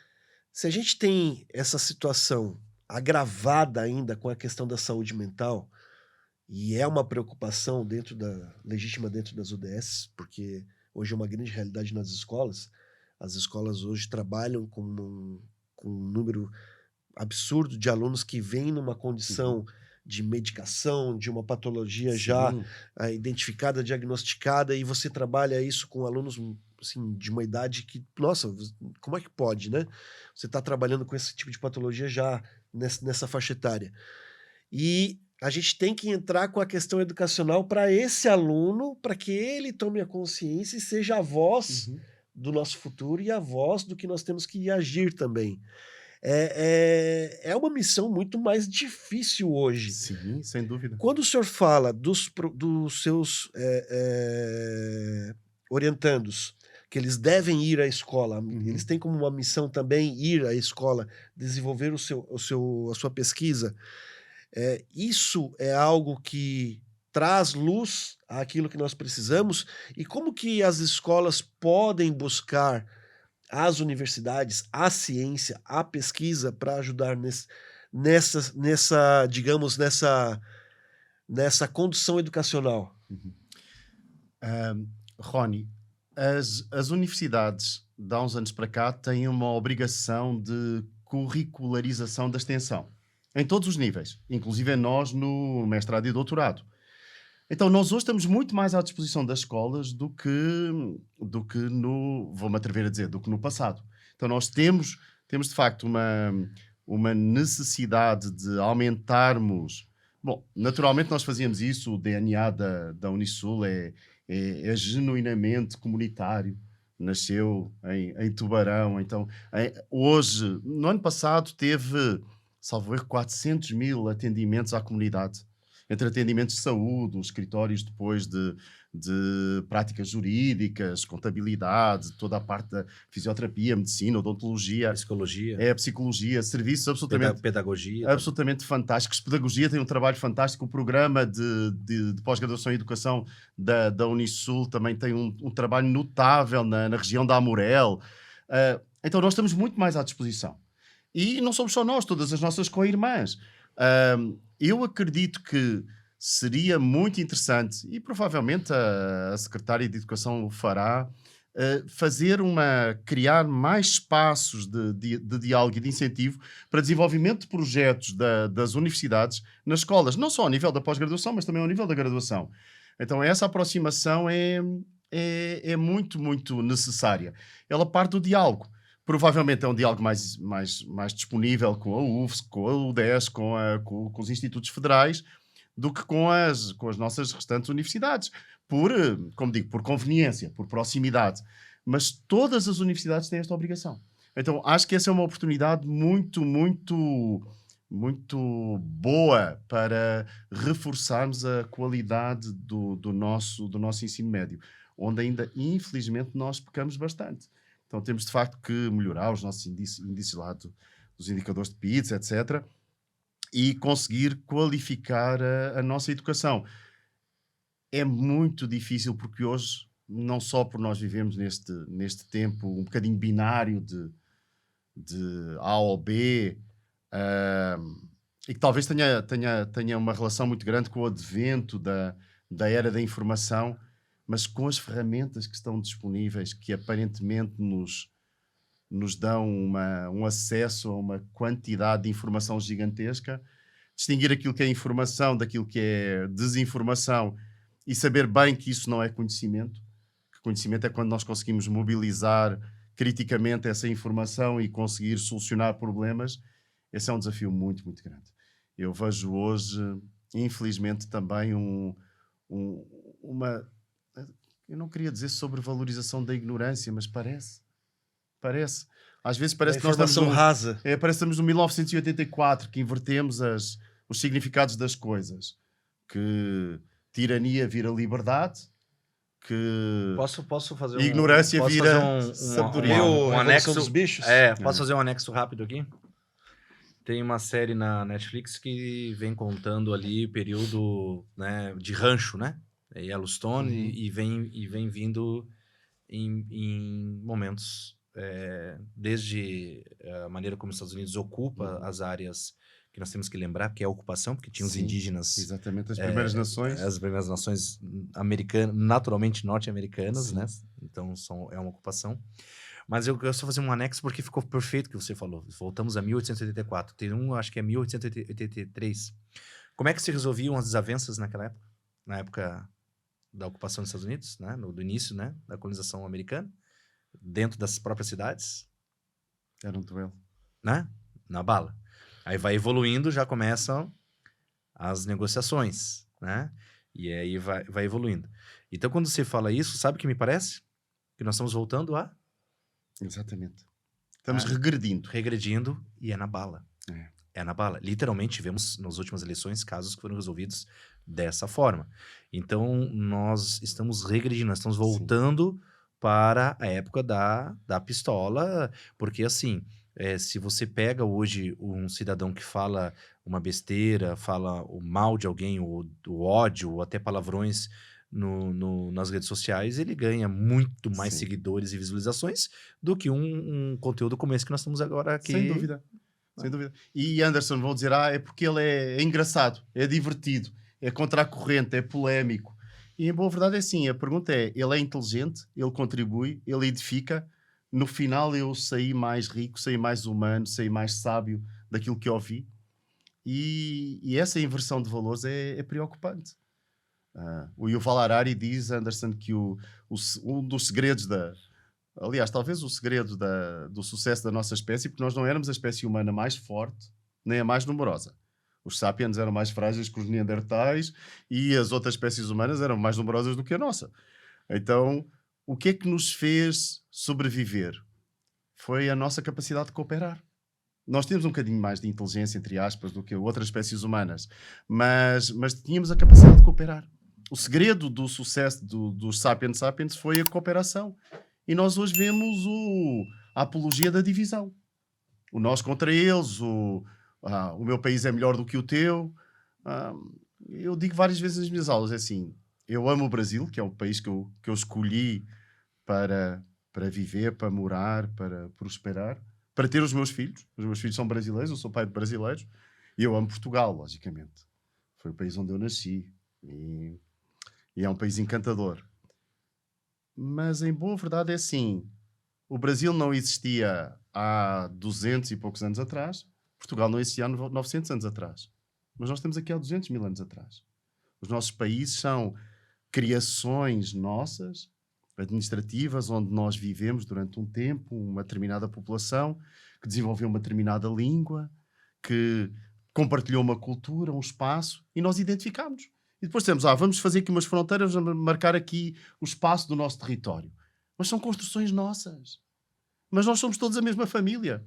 se a gente tem essa situação agravada ainda com a questão da saúde mental, e é uma preocupação legítima dentro das UDS, porque hoje é uma grande realidade nas escolas. As escolas hoje trabalham com um número absurdo de alunos que vêm numa condição de medicação, de uma patologia já identificada, diagnosticada, e você trabalha isso com alunos assim, de uma idade que, nossa, como é que pode, né? Você está trabalhando com esse tipo de patologia já nessa faixa etária. E a gente tem que entrar com a questão educacional para esse aluno, para que ele tome a consciência e seja a voz do nosso futuro e a voz do que nós temos que agir também. É uma missão muito mais difícil hoje. Sim, sem dúvida. Quando o senhor fala dos seus orientandos, que eles devem ir à escola, eles têm como uma missão também ir à escola, desenvolver a sua pesquisa, isso é algo que traz luz àquilo que nós precisamos, e como que as escolas podem buscar as universidades, a ciência, a pesquisa para ajudar nessa condução educacional? Rony, as universidades, de há uns anos para cá, têm uma obrigação de curricularização da extensão, em todos os níveis, inclusive nós no mestrado e doutorado. Então, nós hoje estamos muito mais à disposição das escolas do que vou-me atrever a dizer, do que no passado. Então, nós temos de facto uma necessidade de aumentarmos. Bom, naturalmente nós fazíamos isso, o DNA da Unisul é genuinamente comunitário, nasceu em Tubarão. Então, hoje, no ano passado, teve, salvo erro, 400 mil atendimentos à comunidade, entre atendimentos de saúde, os escritórios depois de práticas jurídicas, contabilidade, toda a parte da fisioterapia, medicina, odontologia, psicologia, serviços absolutamente... Pedagogia. Absolutamente fantásticos. Pedagogia tem um trabalho fantástico. O programa de pós-graduação em educação da Unisul também tem um trabalho notável na região da Amorel. Então nós estamos muito mais à disposição. E não somos só nós, todas as nossas co-irmãs. Eu acredito que seria muito interessante, e provavelmente a Secretária de Educação o fará, criar mais espaços de diálogo e de incentivo para desenvolvimento de projetos das universidades nas escolas, não só ao nível da pós-graduação, mas também ao nível da graduação. Então essa aproximação é muito, muito necessária. Ela parte do diálogo. Provavelmente é um diálogo mais disponível com a UFSC, com a UDES, com os institutos federais, do que com as nossas restantes universidades. Como digo, por conveniência, por proximidade. Mas todas as universidades têm esta obrigação. Então, acho que essa é uma oportunidade muito, muito, muito boa para reforçarmos a qualidade do nosso ensino médio, onde ainda, infelizmente, nós pecamos bastante. Então temos de facto que melhorar os nossos índices lá dos indicadores de PISA, etc. E conseguir qualificar a nossa educação. É muito difícil porque hoje, não só por nós vivemos neste tempo um bocadinho binário de A ou B, e que talvez tenha uma relação muito grande com o advento da era da informação, mas com as ferramentas que estão disponíveis, que aparentemente nos dão um acesso a uma quantidade de informação gigantesca, distinguir aquilo que é informação daquilo que é desinformação e saber bem que isso não é conhecimento, que conhecimento é quando nós conseguimos mobilizar criticamente essa informação e conseguir solucionar problemas. Esse é um desafio muito, muito grande. Eu vejo hoje, infelizmente, também uma... Eu não queria dizer sobrevalorização da ignorância, mas parece. Às vezes parece que nós estamos rasa. Parece que estamos no 1984, que invertemos os significados das coisas. Que tirania vira liberdade, que posso fazer ignorância vira sabedoria. Um anexo dos bichos? Posso fazer um anexo rápido aqui? Tem uma série na Netflix que vem contando ali o período, né, de rancho, né? Yellowstone, Uhum. e vem vindo em momentos, desde a maneira como os Estados Unidos ocupa as áreas que nós temos que lembrar, que é a ocupação, porque tinha os Sim, indígenas, exatamente, as primeiras nações. as primeiras nações americanas, naturalmente norte-americanas, Sim. né? Então é uma ocupação. Mas eu só fazer um anexo porque ficou perfeito o que você falou. Voltamos a 1884. Tem um, acho que é 1883. Como é que se resolviam as desavenças naquela época? Na época da ocupação dos Estados Unidos, né? Do início, né? Da colonização americana, dentro das próprias cidades, Era um duelo. né? Na bala. Aí vai evoluindo, já começam as negociações, né? E aí vai evoluindo. Então, quando você fala isso, sabe o que me parece? Que nós estamos voltando a Exatamente. Estamos regredindo. regredindo e é na bala. É. É na bala. Literalmente, tivemos nas últimas eleições casos que foram resolvidos dessa forma. Então, nós estamos regredindo, nós estamos voltando para a época da pistola, porque assim, se você pega hoje um cidadão que fala uma besteira, fala o mal de alguém, ou do ódio, ou até palavrões nas redes sociais, ele ganha muito mais Sim. seguidores e visualizações do que um conteúdo como esse que nós estamos agora aqui. Sem dúvida. Sem dúvida. E Anderson, vão dizer, é porque ele é engraçado, é divertido, é contra a corrente, é polémico. E em boa verdade é assim, a pergunta é, ele é inteligente, ele contribui, ele edifica, no final eu saí mais rico, saí mais humano, saí mais sábio daquilo que ouvi. E essa inversão de valores é preocupante. O Yuval Harari diz, Anderson, que um dos segredos aliás, talvez o segredo do sucesso da nossa espécie, porque nós não éramos a espécie humana mais forte, nem a mais numerosa. Os sapiens eram mais frágeis que os neandertais e as outras espécies humanas eram mais numerosas do que a nossa. Então, o que é que nos fez sobreviver? Foi a nossa capacidade de cooperar. Nós tínhamos um bocadinho mais de inteligência, entre aspas, do que outras espécies humanas, mas tínhamos a capacidade de cooperar. O segredo do sucesso dos sapiens sapiens foi a cooperação. E nós hoje vemos a apologia da divisão. O nós contra eles, o meu país é melhor do que o teu. Eu digo várias vezes nas minhas aulas, é assim, eu amo o Brasil, que é o país que eu escolhi para viver, para morar, para prosperar, para ter os meus filhos. Os meus filhos são brasileiros, eu sou pai de brasileiros. E eu amo Portugal, logicamente. Foi o país onde eu nasci. E é um país encantador. Mas, em boa verdade, é assim. O Brasil não existia há 200 e poucos anos atrás. Portugal não existia há 900 anos atrás. Mas nós estamos aqui há 200 mil anos atrás. Os nossos países são criações nossas, administrativas, onde nós vivemos durante um tempo, uma determinada população, que desenvolveu uma determinada língua, que compartilhou uma cultura, um espaço, e nós identificámos. E depois temos, vamos fazer aqui umas fronteiras, vamos marcar aqui o espaço do nosso território. Mas são construções nossas. Mas nós somos todos a mesma família.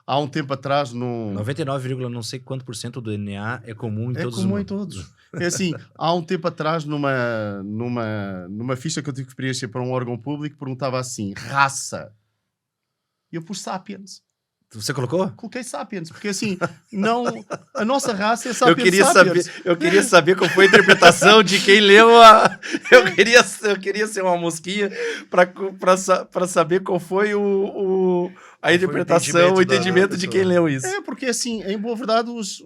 Há um tempo atrás... 99, não sei quanto % do DNA é comum em todos. É comum em todos. É assim, há um tempo atrás, numa ficha que eu tive que preencher para um órgão público, perguntava assim, raça. E eu pus sapiens. Você colocou? Coloquei sapiens, porque assim, a nossa raça é sapiens sapiens. Eu queria saber qual foi a interpretação de quem leu eu queria ser uma mosquinha para saber qual foi a interpretação, o entendimento de quem leu isso. Porque assim, em boa verdade, os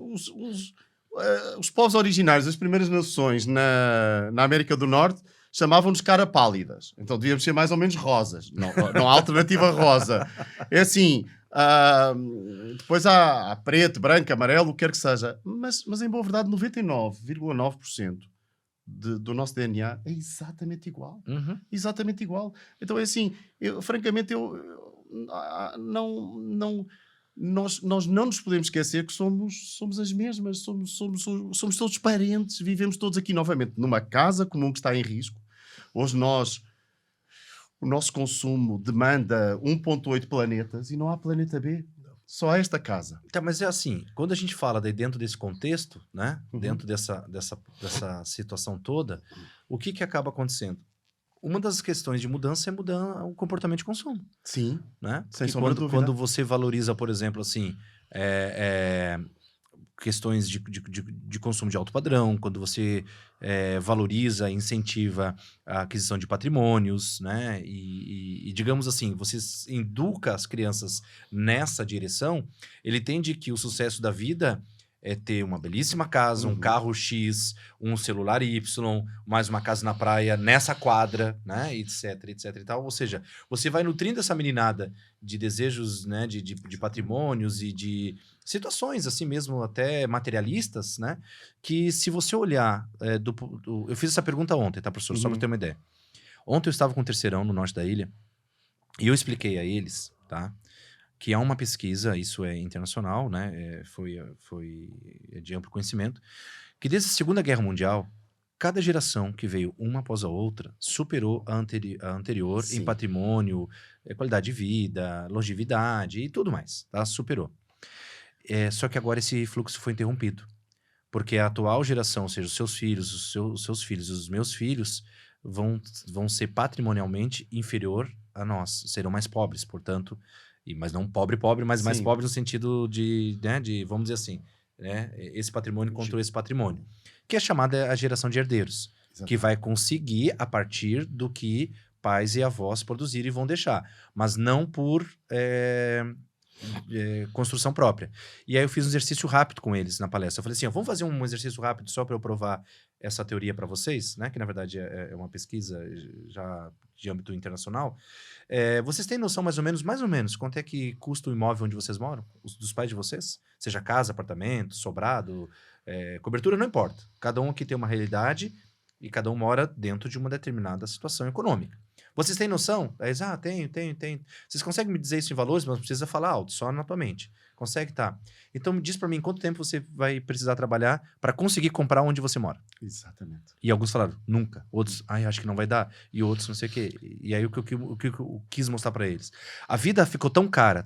povos originários, as primeiras nações na América do Norte, chamavam-nos cara pálidas. Então devíamos ser mais ou menos rosas. Não há alternativa rosa. É assim... depois há preto, branco, amarelo, o que quer que seja, mas em boa verdade 99,9% do nosso DNA é exatamente igual. Exatamente igual. Então é assim, francamente nós não nos podemos esquecer que somos as mesmas, somos todos parentes, vivemos todos aqui novamente numa casa comum que está em risco. Hoje o nosso consumo demanda 1,8 planetas e não há planeta B. Só há esta casa. Tá, mas é assim, quando a gente fala dentro desse contexto, né? Dentro dessa situação toda, o que acaba acontecendo? Uma das questões de mudança é mudar o comportamento de consumo. Sim, né? sem sombra de dúvida. Quando você valoriza, por exemplo, assim, questões de consumo de alto padrão, quando você valoriza, incentiva a aquisição de patrimônios, né? E digamos assim, você educa as crianças nessa direção, ele entende que o sucesso da vida é ter uma belíssima casa, um carro X, um celular Y, mais uma casa na praia, nessa quadra, né? Etc, etc e tal. Ou seja, você vai nutrindo essa meninada de desejos, né? De patrimônios e de situações assim mesmo, até materialistas, né? Que se você olhar... eu fiz essa pergunta ontem, tá, professor? Só para ter uma ideia. Ontem eu estava com um terceirão no norte da ilha e eu expliquei a eles, tá? Que há uma pesquisa, isso é internacional, né? Foi de amplo conhecimento, que desde a Segunda Guerra Mundial, cada geração que veio uma após a outra superou a anterior em Sim. patrimônio, qualidade de vida, longevidade e tudo mais, tá? Superou. Só que agora esse fluxo foi interrompido, porque a atual geração, ou seja, os seus filhos, os seus filhos, os meus filhos, vão ser patrimonialmente inferior a nós, serão mais pobres, portanto... mas não pobre, mas mais Sim. pobre no sentido né, vamos dizer assim, né, esse patrimônio contra esse patrimônio, que é chamada a geração de herdeiros, que vai conseguir a partir do que pais e avós produzirem e vão deixar, mas não por construção própria. E aí eu fiz um exercício rápido com eles na palestra. Eu falei assim, vamos fazer um exercício rápido só para eu provar essa teoria para vocês, né, que na verdade é uma pesquisa já de âmbito internacional. Vocês têm noção mais ou menos, quanto é que custa o imóvel onde vocês moram? Dos pais de vocês? Seja casa, apartamento, sobrado, cobertura, não importa. Cada um aqui tem uma realidade e cada um mora dentro de uma determinada situação econômica. Vocês têm noção? Tenho. Vocês conseguem me dizer isso em valores? Mas não precisa falar alto, só na tua mente. Consegue? Tá. Então me diz pra mim, quanto tempo você vai precisar trabalhar para conseguir comprar onde você mora? Exatamente. E alguns falaram, nunca. Outros, acho que não vai dar. E outros, não sei o quê. E aí o que eu quis mostrar pra eles? A vida ficou tão cara,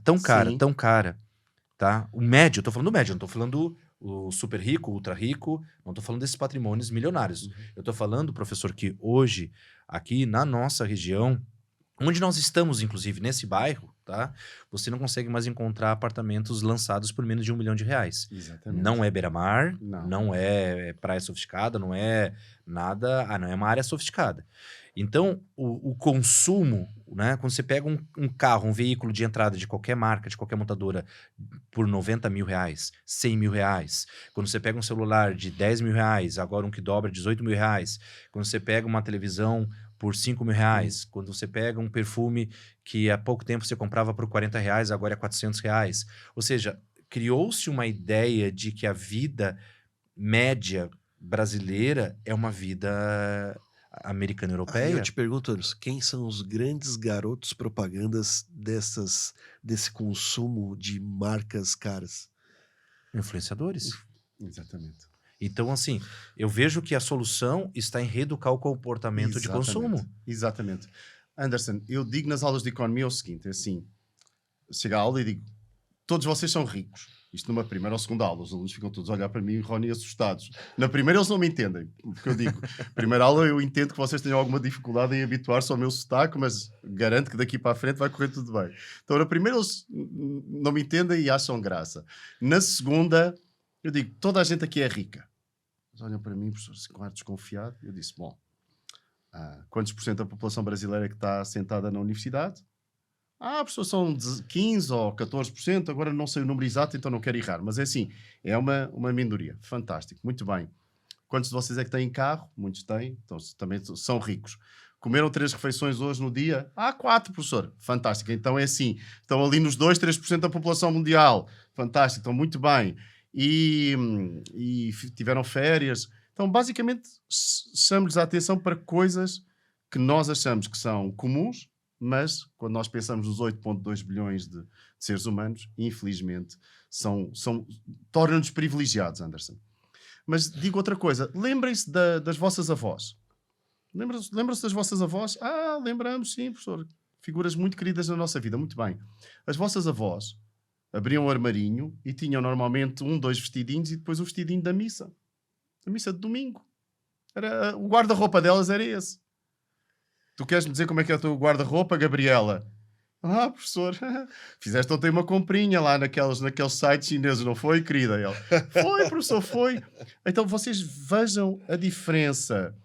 tá? O médio, eu tô falando do médio, não tô falando o super rico, ultra rico, não tô falando desses patrimônios milionários. Eu tô falando, professor, que hoje, aqui na nossa região, onde nós estamos, inclusive, nesse bairro, tá? Você não consegue mais encontrar apartamentos lançados por menos de R$1 milhão. Exatamente. Não é beira-mar, Não. não é praia sofisticada, não é nada... não é uma área sofisticada. Então, o consumo, né? Quando você pega um carro, um veículo de entrada de qualquer marca, de qualquer montadora, por R$90 mil, R$100 mil. Quando você pega um celular de R$10 mil, agora um que dobra R$18 mil. Quando você pega uma televisão por R$5 mil. Quando você pega um perfume que há pouco tempo você comprava por R$40, agora é R$400. Ou seja, criou-se uma ideia de que a vida média brasileira é uma vida americana e europeia. Aí eu te pergunto, Anderson, quem são os grandes garotos propagandas desse consumo de marcas caras? Influenciadores. Exatamente. Então, assim, eu vejo que a solução está em reeducar o comportamento de consumo. Exatamente. Anderson, eu digo nas aulas de economia o seguinte, é assim, chego à aula e digo, todos vocês são ricos. Isto numa primeira ou segunda aula, os alunos ficam todos a olhar para mim, Rony, assustados. Na primeira eles não me entendem, porque eu digo, primeira aula eu entendo que vocês tenham alguma dificuldade em habituar-se ao meu sotaque, mas garanto que daqui para a frente vai correr tudo bem. Então na primeira eles não me entendem e acham graça. Na segunda, eu digo, toda a gente aqui é rica. Eles olham para mim, professor, com ar desconfiado. Eu disse, bom, quantos por cento da população brasileira é que está sentada na universidade? Professor, são 15% ou 14%, agora não sei o número exato, então não quero errar. Mas é assim, é uma minoria. Fantástico, muito bem. Quantos de vocês é que têm carro? Muitos têm, então também são ricos. Comeram 3 refeições hoje no dia? 4, professor. Fantástico. Então é assim, estão ali nos 2, 3% da população mundial. Fantástico, estão muito bem. E tiveram férias. Então, basicamente, chamamos a atenção para coisas que nós achamos que são comuns, mas quando nós pensamos nos 8,2 bilhões de seres humanos, infelizmente, tornam-nos privilegiados, Anderson. Mas digo outra coisa, lembrem-se das vossas avós. Lembram-se das vossas avós? Lembramos, sim, professor. Figuras muito queridas na nossa vida, muito bem. As vossas avós abriam o armarinho e tinham normalmente 2 vestidinhos e depois o vestidinho da missa. A missa de domingo. O guarda-roupa delas era esse. Tu queres-me dizer como é que é o teu guarda-roupa, Gabriela? Ah, professor, fizeste ontem uma comprinha lá naqueles sites chineses, não foi, querida? E ele, foi, professor, foi. Então vocês vejam a diferença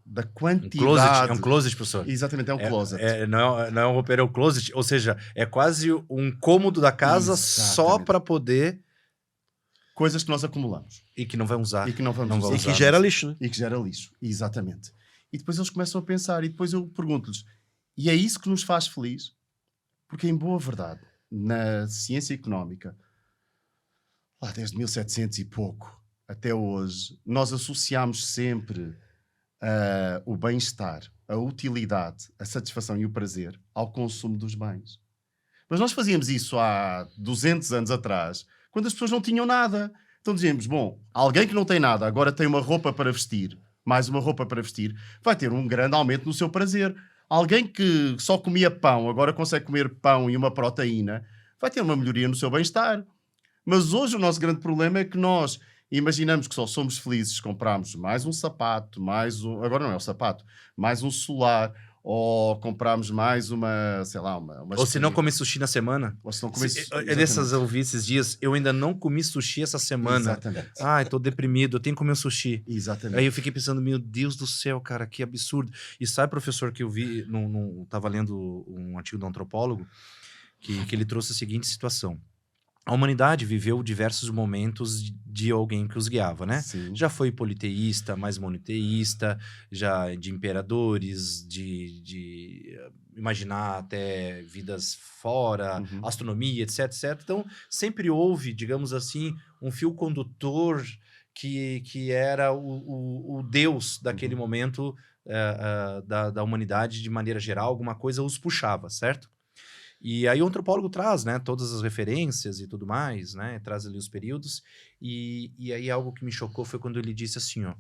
da quantidade. É um closet, professor. Exatamente, é um closet. Não é um roupeiro, é um closet. Ou seja, é quase um cômodo da casa só Exatamente. para poder... Coisas que nós acumulamos. E que não vai usar. E que não vamos usar. E que gera lixo, né? E que gera lixo, exatamente. E depois eles começam a pensar, e depois eu pergunto-lhes, e é isso que nos faz feliz? Porque, em boa verdade, na ciência económica, lá desde 1700 e pouco até hoje, nós associamos sempre o bem-estar, a utilidade, a satisfação e o prazer ao consumo dos bens. Mas nós fazíamos isso há 200 anos atrás, quando as pessoas não tinham nada. Então dizíamos, bom, alguém que não tem nada, agora tem uma roupa para vestir, mais uma roupa para vestir, vai ter um grande aumento no seu prazer. Alguém que só comia pão, agora consegue comer pão e uma proteína, vai ter uma melhoria no seu bem-estar. Mas hoje o nosso grande problema é que nós imaginamos que só somos felizes se comprarmos mais um sapato, agora não é o sapato, mais um solar, ou comprarmos mais uma, sei lá, uma Ou se não comer sushi na semana. Ou se não comer Dessas eu ouvi esses dias, eu ainda não comi sushi essa semana. Exatamente. Ai, tô deprimido, eu tenho que comer um sushi. Exatamente. Aí eu fiquei pensando, meu Deus do céu, cara, que absurdo. E sabe, professor, que eu vi, tava lendo um artigo do antropólogo, que ele trouxe a seguinte situação. A humanidade viveu diversos momentos de alguém que os guiava, né? Sim. Já foi politeísta, mais monoteísta, já de imperadores, de imaginar até vidas fora, astronomia, etc, etc. Então, sempre houve, digamos assim, um fio condutor que era o Deus daquele momento da humanidade, de maneira geral, alguma coisa os puxava, certo? E aí o antropólogo traz, né, todas as referências e tudo mais, né, traz ali os períodos, e aí algo que me chocou foi quando ele disse assim, ó,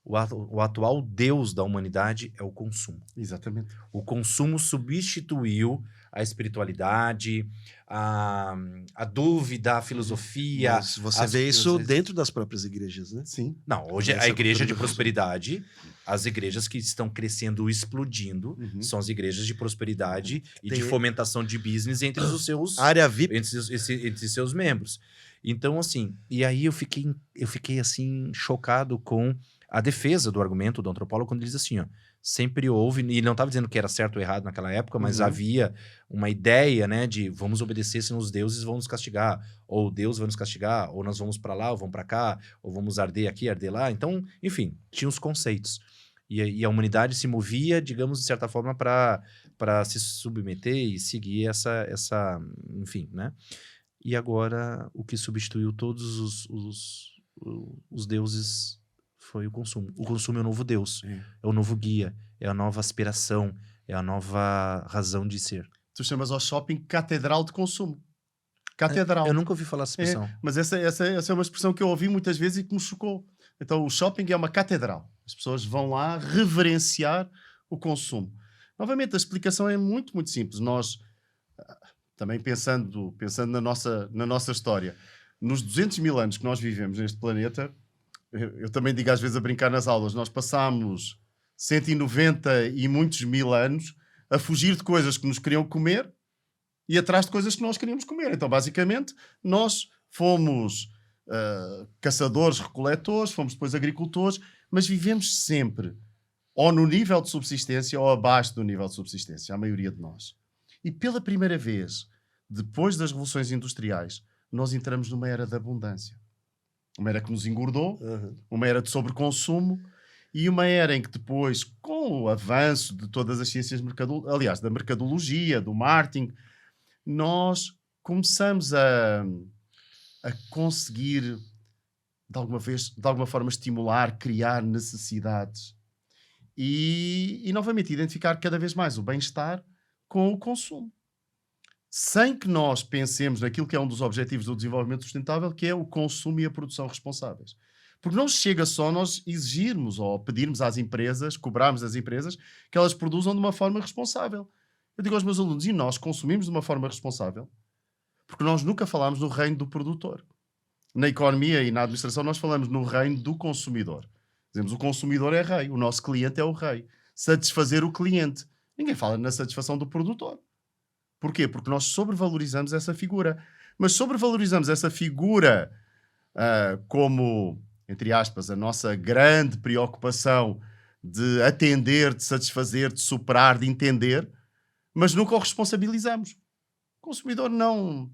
o atual Deus da humanidade é o consumo. Exatamente. O consumo substituiu a espiritualidade, a dúvida, a filosofia. Mas você vê isso dentro das próprias igrejas, né? Sim. Não, hoje a igreja de prosperidade, as igrejas que estão crescendo, explodindo, são as igrejas de prosperidade e de fomentação de business entre os seus... Área VIP. Entre seus membros. Então, assim, e aí eu fiquei assim, chocado com a defesa do argumento do antropólogo quando ele diz assim, ó, sempre houve, e não estava dizendo que era certo ou errado naquela época, mas havia uma ideia, né, de vamos obedecer, senão os deuses vão nos castigar, ou Deus vai nos castigar, ou nós vamos para lá, ou vamos para cá, ou vamos arder aqui, arder lá. Então, enfim, tinha os conceitos. E a humanidade se movia, digamos, de certa forma, para se submeter e seguir essa, enfim, né? E agora, o que substituiu todos os deuses foi o consumo. O consumo é o novo Deus, é o novo guia, é a nova aspiração, é a nova razão de ser. Tu chamas ao shopping catedral de consumo. Catedral. Eu nunca ouvi falar essa expressão. Mas essa é uma expressão que eu ouvi muitas vezes e que me chocou. Então o shopping é uma catedral. As pessoas vão lá reverenciar o consumo. Novamente, a explicação é muito, muito simples. Nós, também pensando na nossa história, nos 200 mil anos que nós vivemos neste planeta, eu também digo às vezes a brincar nas aulas, nós passámos 190 e muitos mil anos a fugir de coisas que nos queriam comer e atrás de coisas que nós queríamos comer. Então, basicamente, nós fomos caçadores, recoletores, fomos depois agricultores, mas vivemos sempre ou no nível de subsistência ou abaixo do nível de subsistência, a maioria de nós. E pela primeira vez, depois das revoluções industriais, nós entramos numa era de abundância. Uma era que nos engordou, uma era de sobreconsumo e uma era em que depois, com o avanço de todas as ciências, aliás, da mercadologia, do marketing, nós começamos a conseguir, de alguma forma, estimular, criar necessidades e, novamente, identificar cada vez mais o bem-estar com o consumo. Sem que nós pensemos naquilo que é um dos objetivos do desenvolvimento sustentável, que é o consumo e a produção responsáveis. Porque não chega só nós exigirmos ou pedirmos às empresas, cobrarmos das empresas, que elas produzam de uma forma responsável. Eu digo aos meus alunos, e nós consumimos de uma forma responsável? Porque nós nunca falamos no reino do produtor. Na economia e na administração nós falamos no reino do consumidor. Dizemos, o consumidor é rei, o nosso cliente é o rei. Satisfazer o cliente. Ninguém fala na satisfação do produtor. Porquê? Porque nós sobrevalorizamos essa figura. Mas sobrevalorizamos essa figura como, entre aspas, a nossa grande preocupação de atender, de satisfazer, de superar, de entender, mas nunca o responsabilizamos. O consumidor não.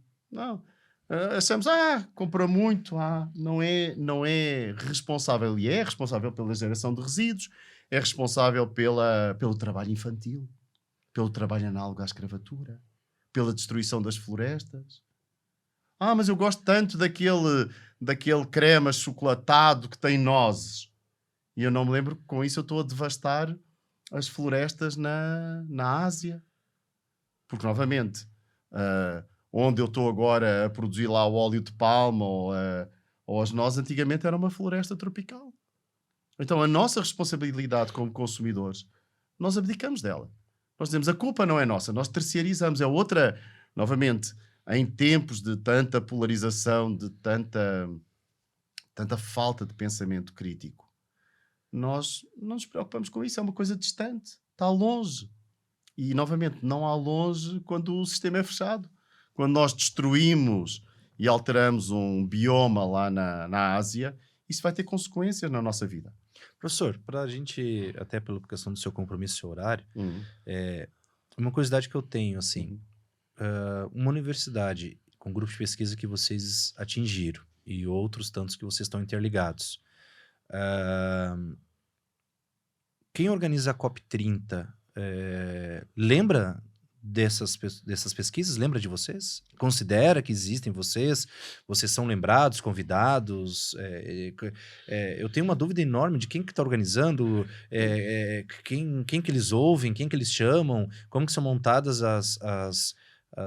Achamos, compra muito, não é responsável. E é responsável pela geração de resíduos, é responsável pelo trabalho infantil, pelo trabalho análogo à escravatura, pela destruição das florestas. Mas eu gosto tanto daquele creme achocolatado que tem nozes. E eu não me lembro que com isso eu estou a devastar as florestas na Ásia. Porque, novamente, onde eu estou agora a produzir lá o óleo de palma ou as nozes, antigamente era uma floresta tropical. Então, a nossa responsabilidade como consumidores, nós abdicamos dela. Nós dizemos, a culpa não é nossa, nós terciarizamos. É outra, novamente, em tempos de tanta polarização, de tanta falta de pensamento crítico, nós não nos preocupamos com isso, é uma coisa distante, está longe. E, novamente, não há longe quando o sistema é fechado. Quando nós destruímos e alteramos um bioma lá na Ásia, isso vai ter consequências na nossa vida. Professor, para a gente, até pela questão do seu compromisso, seu horário, uma curiosidade que eu tenho, assim, uma universidade com grupo de pesquisa que vocês atingiram e outros tantos que vocês estão interligados, quem organiza a COP30 lembra dessas pesquisas? Lembra de vocês? Considera que existem vocês? Vocês são lembrados, convidados? Eu tenho uma dúvida enorme de quem que está organizando, quem que eles ouvem, quem que eles chamam, como que são montadas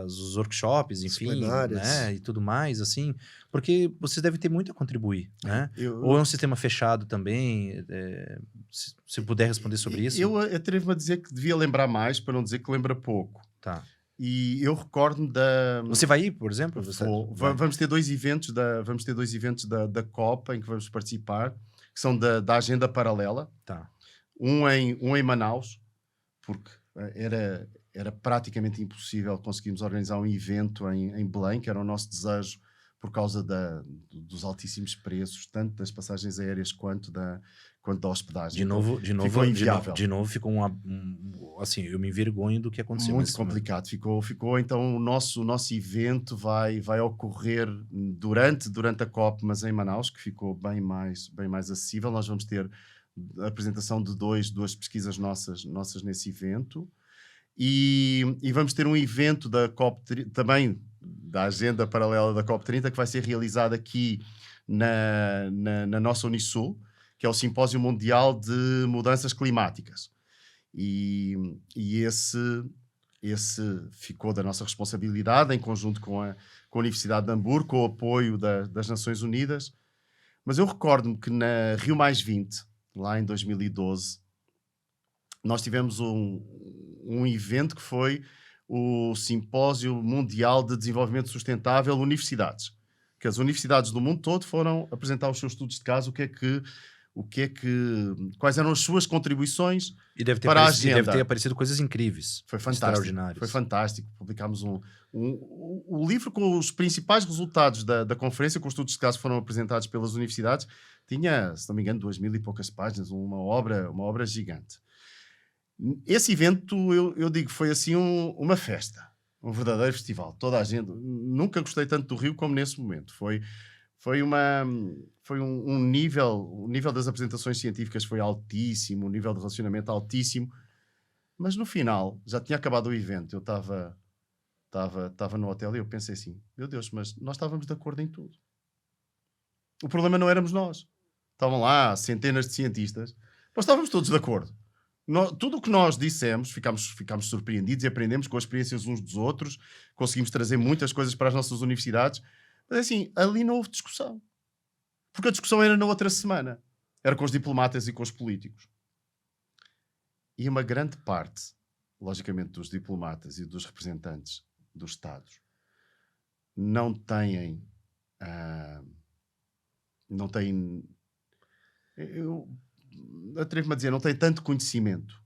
os workshops, enfim, né, e tudo mais, assim, porque vocês devem ter muito a contribuir, né? Ou é um sistema fechado também? Se puder responder sobre isso. Eu atrevo-me a dizer que devia lembrar mais, para não dizer que lembra pouco. Tá. E eu recordo-me da... Você vai ir, por exemplo? Vamos ter dois eventos da COP em que vamos participar, que são da agenda paralela. Tá. Um em Manaus, porque era praticamente impossível conseguirmos organizar um evento em Belém, que era o nosso desejo por causa dos altíssimos preços, tanto das passagens aéreas quanto da hospedagem. De novo, ficou inviável. De novo ficou assim, eu me envergonho do que aconteceu. Muito complicado. Ficou, então o nosso evento vai ocorrer durante a COP, mas em Manaus, que ficou bem mais acessível. Nós vamos ter a apresentação de duas pesquisas nossas nesse evento. E vamos ter um evento da COP também da agenda paralela da COP30, que vai ser realizado aqui na nossa Unisul, que é o Simpósio Mundial de Mudanças Climáticas. E esse ficou da nossa responsabilidade, em conjunto com a Universidade de Hamburgo, com o apoio das Nações Unidas. Mas eu recordo-me que na Rio +20, lá em 2012, nós tivemos um evento que foi o Simpósio Mundial de Desenvolvimento Sustentável Universidades, que as universidades do mundo todo foram apresentar os seus estudos de caso, quais eram as suas contribuições para a agenda. E deve ter aparecido coisas incríveis, foi fantástico, extraordinárias. Foi fantástico. Publicámos o livro com os principais resultados da conferência, com os estudos de caso que foram apresentados pelas universidades. Tinha, se não me engano, 2000 e poucas páginas, uma obra gigante. Esse evento, eu digo, foi assim uma festa, um verdadeiro festival. Toda a gente, nunca gostei tanto do Rio como nesse momento. Foi um nível, o nível das apresentações científicas foi altíssimo, o nível de relacionamento altíssimo, mas no final, já tinha acabado o evento, eu estava no hotel e eu pensei assim, meu Deus, mas nós estávamos de acordo em tudo. O problema não éramos nós. Estavam lá centenas de cientistas, mas estávamos todos de acordo. Tudo o que nós dissemos, ficámos surpreendidos e aprendemos com as experiências uns dos outros, conseguimos trazer muitas coisas para as nossas universidades, mas assim, ali não houve discussão. Porque a discussão era na outra semana. Era com os diplomatas e com os políticos. E uma grande parte, logicamente, dos diplomatas e dos representantes dos Estados não têm... eu atrevo-me a dizer, não têm tanto conhecimento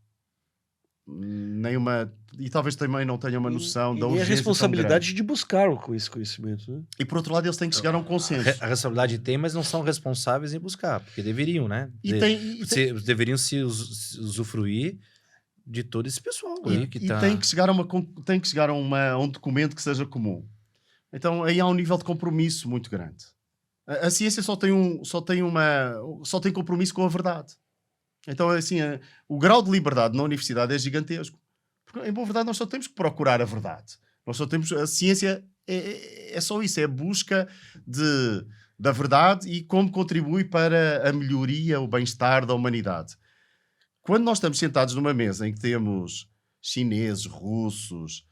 e talvez também não tenham uma noção da E a urgência responsabilidade de buscar esse conhecimento, né? E por outro lado, eles têm que chegar a um consenso. A responsabilidade tem, mas não são responsáveis em buscar, porque deveriam, né? Deveriam se usufruir de todo esse pessoal aí que tá... tem que chegar a um documento que seja comum. Então aí há um nível de compromisso muito grande. A ciência só tem compromisso com a verdade. Então assim, o grau de liberdade na universidade é gigantesco. Porque, em boa verdade, nós só temos que procurar a verdade. A ciência é só isso, é a busca da verdade e como contribui para a melhoria, o bem-estar da humanidade. Quando nós estamos sentados numa mesa em que temos chineses, russos,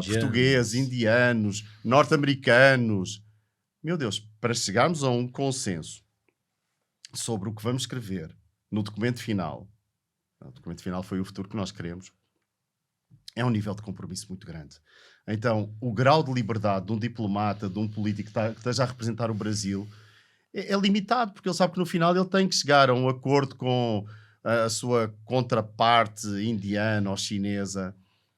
portugueses, indianos, norte-americanos, meu Deus, para chegarmos a um consenso sobre o que vamos escrever no documento final, o documento final foi o futuro que nós queremos, é um nível de compromisso muito grande. Então, o grau de liberdade de um diplomata, de um político que esteja a representar o Brasil, é limitado, porque ele sabe que no final ele tem que chegar a um acordo com a sua contraparte indiana ou chinesa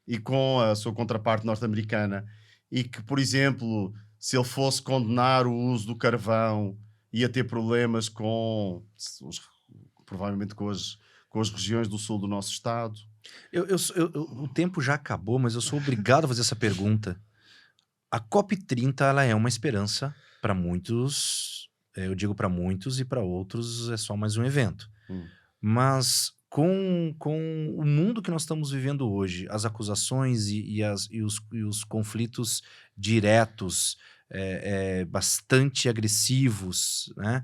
e com a sua contraparte norte-americana, e que, por exemplo, se ele fosse condenar o uso do carvão, ia ter problemas provavelmente com as regiões do sul do nosso estado. O tempo já acabou, mas eu sou obrigado a fazer essa pergunta. A COP30 ela é uma esperança para muitos, eu digo para muitos, e para outros é só mais um evento. Mas com o mundo que nós estamos vivendo hoje, as acusações e os conflitos diretos, bastante agressivos, né?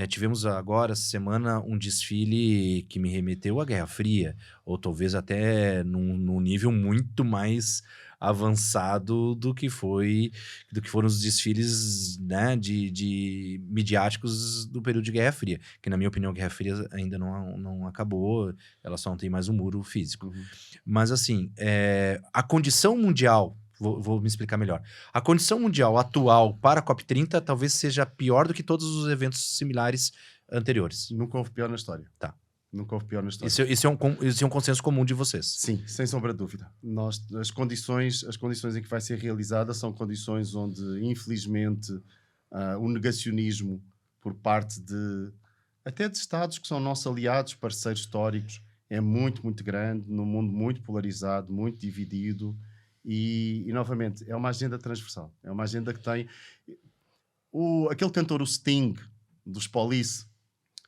Tivemos agora, essa semana, um desfile que me remeteu à Guerra Fria, ou talvez até num nível muito mais avançado do que foram os desfiles, né, de midiáticos do período de Guerra Fria, que na minha opinião a Guerra Fria ainda não acabou, ela só não tem mais um muro físico. Mas assim, a condição mundial, vou me explicar melhor, a condição mundial atual para a COP30 talvez seja pior do que todos os eventos similares anteriores. Nunca houve pior na história. Tá. Nunca houve pior na história. Isso é um consenso comum de vocês? Sim, sem sombra de dúvida. As condições em que vai ser realizada são condições onde, infelizmente, o negacionismo por parte até de Estados que são nossos aliados, parceiros históricos, é muito, muito grande, num mundo muito polarizado, muito dividido e novamente, é uma agenda transversal. É uma agenda que tem... Aquele cantor, o Sting, dos Police,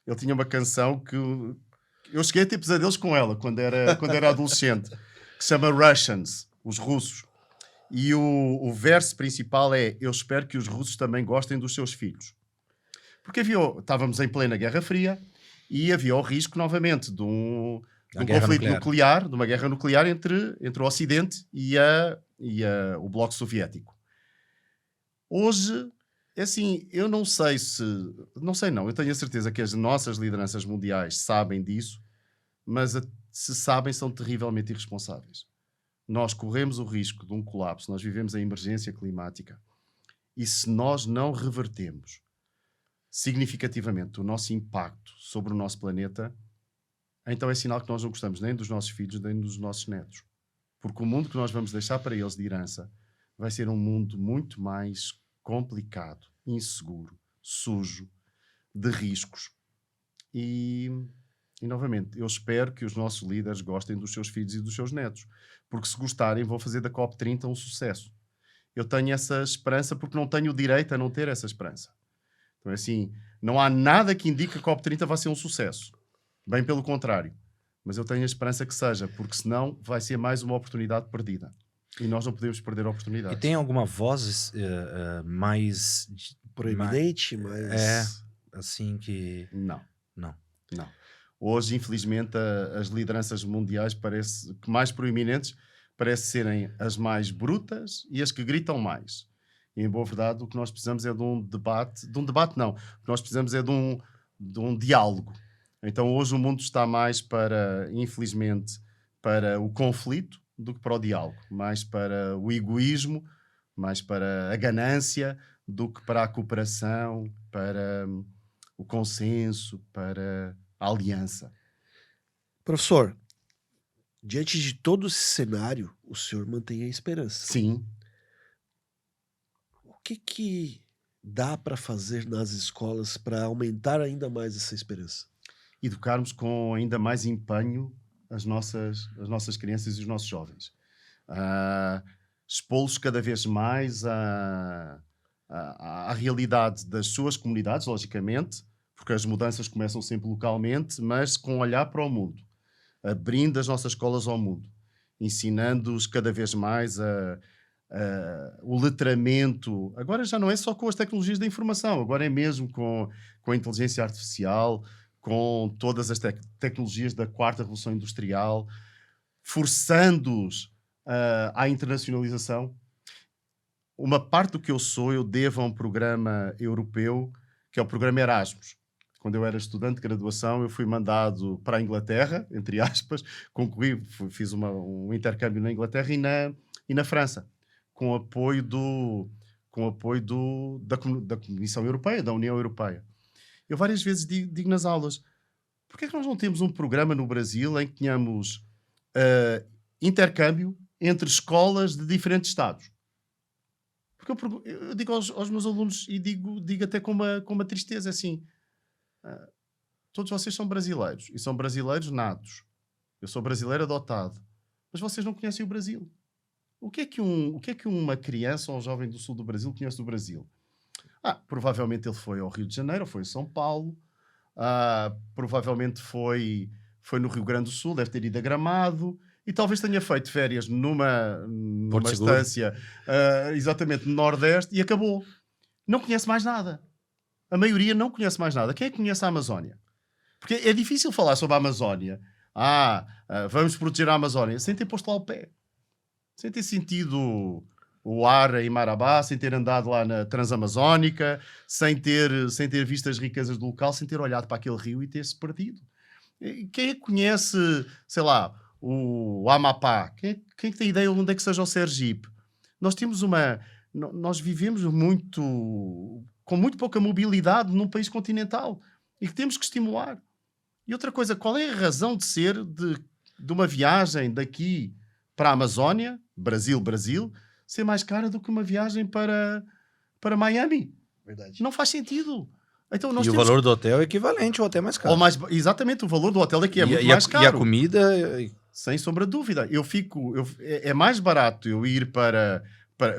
ele tinha uma canção que... Eu cheguei a ter pesadelos com ela quando era adolescente, que se chama Russians, os russos. E o verso principal é: eu espero que os russos também gostem dos seus filhos. Porque estávamos em plena Guerra Fria e havia o risco, novamente, de um conflito nuclear, de uma guerra nuclear entre o Ocidente e o Bloco Soviético. Hoje... assim, eu não sei eu tenho a certeza que as nossas lideranças mundiais sabem disso, mas se sabem, são terrivelmente irresponsáveis. Nós corremos o risco de um colapso, nós vivemos a emergência climática, e se nós não revertemos significativamente o nosso impacto sobre o nosso planeta, então é sinal que nós não gostamos nem dos nossos filhos, nem dos nossos netos. Porque o mundo que nós vamos deixar para eles de herança vai ser um mundo muito mais complicado, inseguro, sujo, de riscos. E novamente, eu espero que os nossos líderes gostem dos seus filhos e dos seus netos, porque se gostarem vão fazer da COP30 um sucesso. Eu tenho essa esperança porque não tenho o direito a não ter essa esperança. Então é assim, não há nada que indique que a COP30 vai ser um sucesso. Bem pelo contrário. Mas eu tenho a esperança que seja, porque senão vai ser mais uma oportunidade perdida. E nós não podemos perder a oportunidade. E tem alguma voz mais... proeminente, mas... assim que... Não. Hoje, infelizmente, as lideranças mundiais parece que mais proeminentes parecem serem as mais brutas e as que gritam mais. E, em boa verdade, o que nós precisamos é de um debate... De um debate, não. O que nós precisamos é de um diálogo. Então, hoje o mundo está mais para, infelizmente, para o conflito do que para o diálogo. Mais para o egoísmo, mais para a ganância do que para a cooperação, para o consenso, para a aliança. Professor, Diante de todo esse cenário, o senhor mantém a esperança. Sim. O que dá para fazer nas escolas para aumentar ainda mais essa esperança? Educarmos com ainda mais empenho as nossas crianças e os nossos jovens. Expô-los cada vez mais à realidade das suas comunidades, logicamente, porque as mudanças começam sempre localmente, mas com olhar para o mundo, abrindo as nossas escolas ao mundo, ensinando-os cada vez mais o letramento. Agora já não é só com as tecnologias da informação, agora é mesmo com a inteligência artificial, com todas as tecnologias da quarta revolução industrial, forçando-os à internacionalização. Uma parte do que eu sou, eu devo a um programa europeu, que é o programa Erasmus. Quando eu era estudante de graduação, eu fui mandado para a Inglaterra, entre aspas, concorri, fiz um intercâmbio na Inglaterra e na França, com apoio da Comissão Europeia, da União Europeia. Eu várias vezes digo nas aulas, porquê é que nós não temos um programa no Brasil em que tenhamos intercâmbio entre escolas de diferentes estados? Porque eu digo aos meus alunos, e digo até com uma tristeza, assim, todos vocês são brasileiros, e são brasileiros natos. Eu sou brasileiro adotado. Mas vocês não conhecem o Brasil. O que é que uma criança ou um jovem do sul do Brasil conhece do Brasil? Provavelmente ele foi ao Rio de Janeiro, ou foi a São Paulo, provavelmente foi no Rio Grande do Sul, deve ter ido a Gramado, e talvez tenha feito férias numa estância exatamente no Nordeste, e acabou. Não conhece mais nada. A maioria não conhece mais nada. Quem é que conhece a Amazónia? Porque é difícil falar sobre a Amazónia. Vamos proteger a Amazónia, sem ter posto lá o pé. Sem ter sentido o ar em Marabá, sem ter andado lá na Transamazónica, sem ter visto as riquezas do local, sem ter olhado para aquele rio e ter-se perdido. Quem é que conhece, sei lá, o Amapá? Quem é que tem ideia de onde é que seja o Sergipe? Nós vivemos com muito pouca mobilidade num país continental e que temos que estimular. E outra coisa, qual é a razão de ser de uma viagem daqui para a Amazónia, Brasil, ser mais cara do que uma viagem para Miami? Verdade. Não faz sentido. Então, E o valor do hotel é equivalente ao hotel mais caro. Exatamente, o valor do hotel aqui é muito mais caro. E a comida... Sem sombra de dúvida. É mais barato eu ir para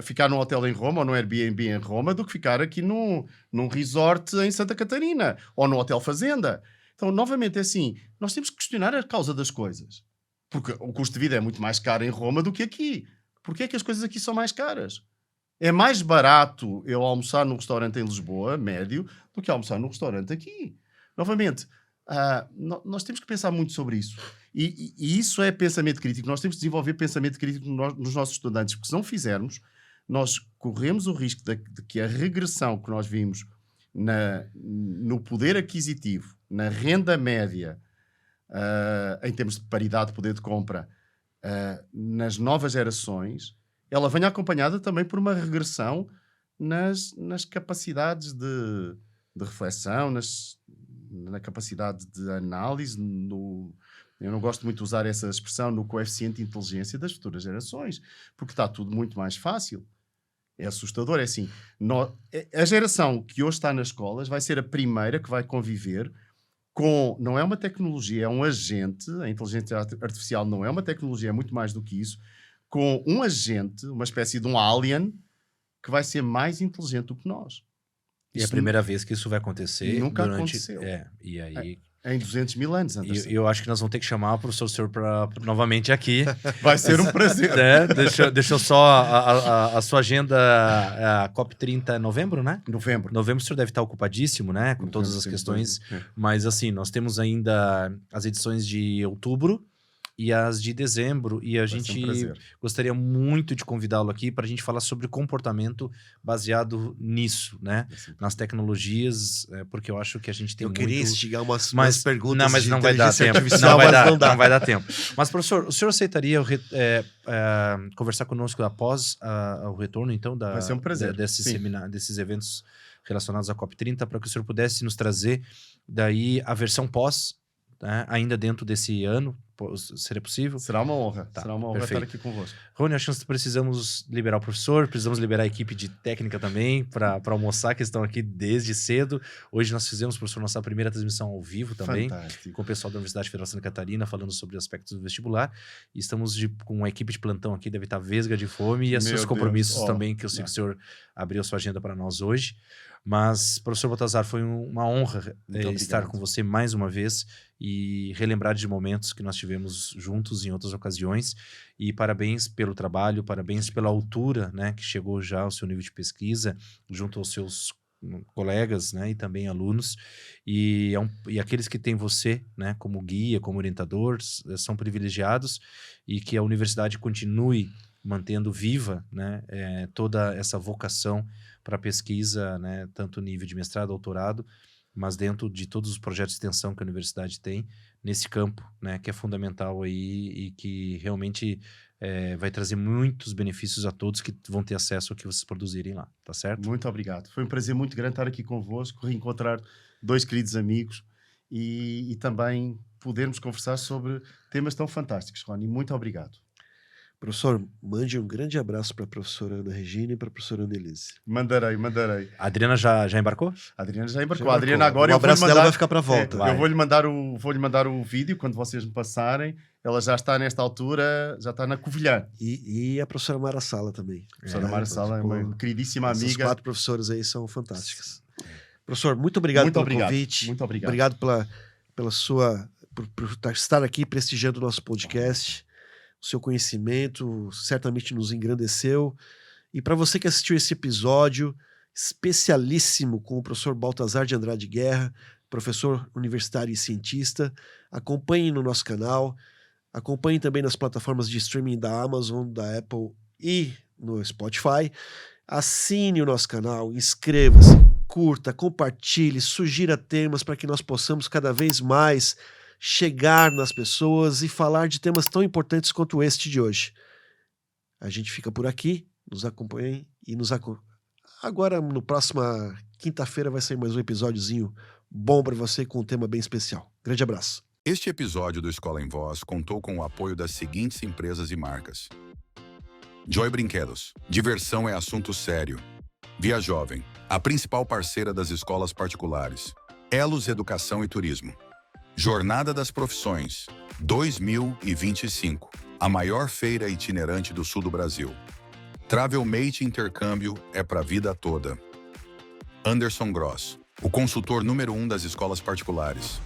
ficar num hotel em Roma ou num Airbnb em Roma do que ficar aqui num resort em Santa Catarina ou num hotel fazenda. Então, novamente, é assim, nós temos que questionar a causa das coisas. Porque o custo de vida é muito mais caro em Roma do que aqui. Porquê é que as coisas aqui são mais caras? É mais barato eu almoçar num restaurante em Lisboa, médio, do que almoçar num restaurante aqui. Novamente, nós temos que pensar muito sobre isso. E isso é pensamento crítico. Nós temos que desenvolver pensamento crítico nos nossos estudantes, porque se não fizermos, nós corremos o risco de que a regressão que nós vimos no poder aquisitivo, na renda média, em termos de paridade de poder de compra, nas novas gerações, ela venha acompanhada também por uma regressão nas capacidades de reflexão, na capacidade de análise, eu não gosto muito de usar essa expressão, no coeficiente de inteligência das futuras gerações, porque está tudo muito mais fácil. É assustador, é assim, a geração que hoje está nas escolas vai ser a primeira que vai conviver não é uma tecnologia, é um agente, a inteligência artificial não é uma tecnologia, é muito mais do que isso, com um agente, uma espécie de um alien, que vai ser mais inteligente do que nós. E é a primeira vez que isso vai acontecer. Nunca aconteceu. E aí... Em 200 mil anos, Anderson. Eu acho que nós vamos ter que chamar o professor Senhor novamente aqui. Vai ser um prazer. Deixa eu só... A sua agenda, a COP30 é novembro, né? Novembro o senhor deve estar ocupadíssimo, né? Com todas as questões. Mas assim, nós temos ainda as edições de outubro e as de dezembro, e a gente gostaria muito de convidá-lo aqui para a gente falar sobre comportamento baseado nisso, né? Nas tecnologias, porque eu acho que a gente tem muito... Eu queria instigar umas perguntas. Não, mas não vai dar tempo. Não vai dar tempo. Mas, professor, o senhor aceitaria conversar conosco após o retorno, então, vai ser um prazer. Desses eventos relacionados à COP30, para que o senhor pudesse nos trazer daí a versão pós, né, ainda dentro desse ano, Seria possível? Será uma honra. Tá, Será uma honra perfeito. estar aqui convosco. Rony, acho que precisamos liberar o professor, precisamos liberar a equipe de técnica também para almoçar, que estão aqui desde cedo. Hoje nós fizemos, professor, nossa primeira transmissão ao vivo também, Fantástico. com o pessoal da Universidade Federal de Santa Catarina, falando sobre aspectos do vestibular. E estamos com uma equipe de plantão aqui, deve estar vesga de fome, e os seus Meu compromissos Deus. também, que eu sei que o senhor abriu sua agenda para nós hoje. Mas, professor Baltazar, foi uma honra estar obrigado. com você mais uma vez e relembrar de momentos que nós tivemos juntos em outras ocasiões. E parabéns pelo trabalho, parabéns pela altura, né, que chegou já ao seu nível de pesquisa, junto aos seus colegas, né, e também alunos. E aqueles que têm você, né, como guia, como orientador, são privilegiados, e que a universidade continue mantendo viva, né, toda essa vocação para pesquisa, né, tanto nível de mestrado, doutorado, mas dentro de todos os projetos de extensão que a universidade tem nesse campo, né, que é fundamental aí e que realmente vai trazer muitos benefícios a todos que vão ter acesso ao que vocês produzirem lá, tá certo? Muito obrigado. Foi um prazer muito grande estar aqui convosco, reencontrar dois queridos amigos e também podermos conversar sobre temas tão fantásticos, Rony. Muito obrigado. Professor, mande um grande abraço para a professora Ana Regina e para a professora Annelise. Mandarei. A Adriana já embarcou? A Adriana já embarcou. Já A Adriana embarcou. agora O eu vou-lhe abraço dela mandar... vai ficar para a volta. Vai. Eu vou-lhe mandar o vídeo quando vocês me passarem. Ela já está nesta altura, já está na Covilhã. E a professora Mara Sala também. A professora Mara Sala é uma queridíssima Essas amiga. 4 professoras aí são fantásticas. Professor, muito obrigado Muito pelo obrigado. convite. Muito obrigado. Obrigado por estar aqui prestigiando o nosso podcast. O seu conhecimento certamente nos engrandeceu. E para você que assistiu esse episódio especialíssimo com o professor Baltazar de Andrade Guerra, professor universitário e cientista, acompanhe no nosso canal, acompanhe também nas plataformas de streaming da Amazon, da Apple e no Spotify. Assine o nosso canal, inscreva-se, curta, compartilhe, sugira temas para que nós possamos cada vez mais chegar nas pessoas e falar de temas tão importantes quanto este de hoje. A gente fica por aqui, nos acompanhem e agora, no próxima quinta-feira, vai sair mais um episódiozinho bom para você com um tema bem especial. Grande abraço. Este episódio do Escola em Voz contou com o apoio das seguintes empresas e marcas: Joy Brinquedos. Diversão é assunto sério. Via Jovem, a principal parceira das escolas particulares. Elos Educação e Turismo. Jornada das Profissões 2025, a maior feira itinerante do sul do Brasil. Travelmate Intercâmbio é para a vida toda. Anderson Gross, o consultor número 1 das escolas particulares.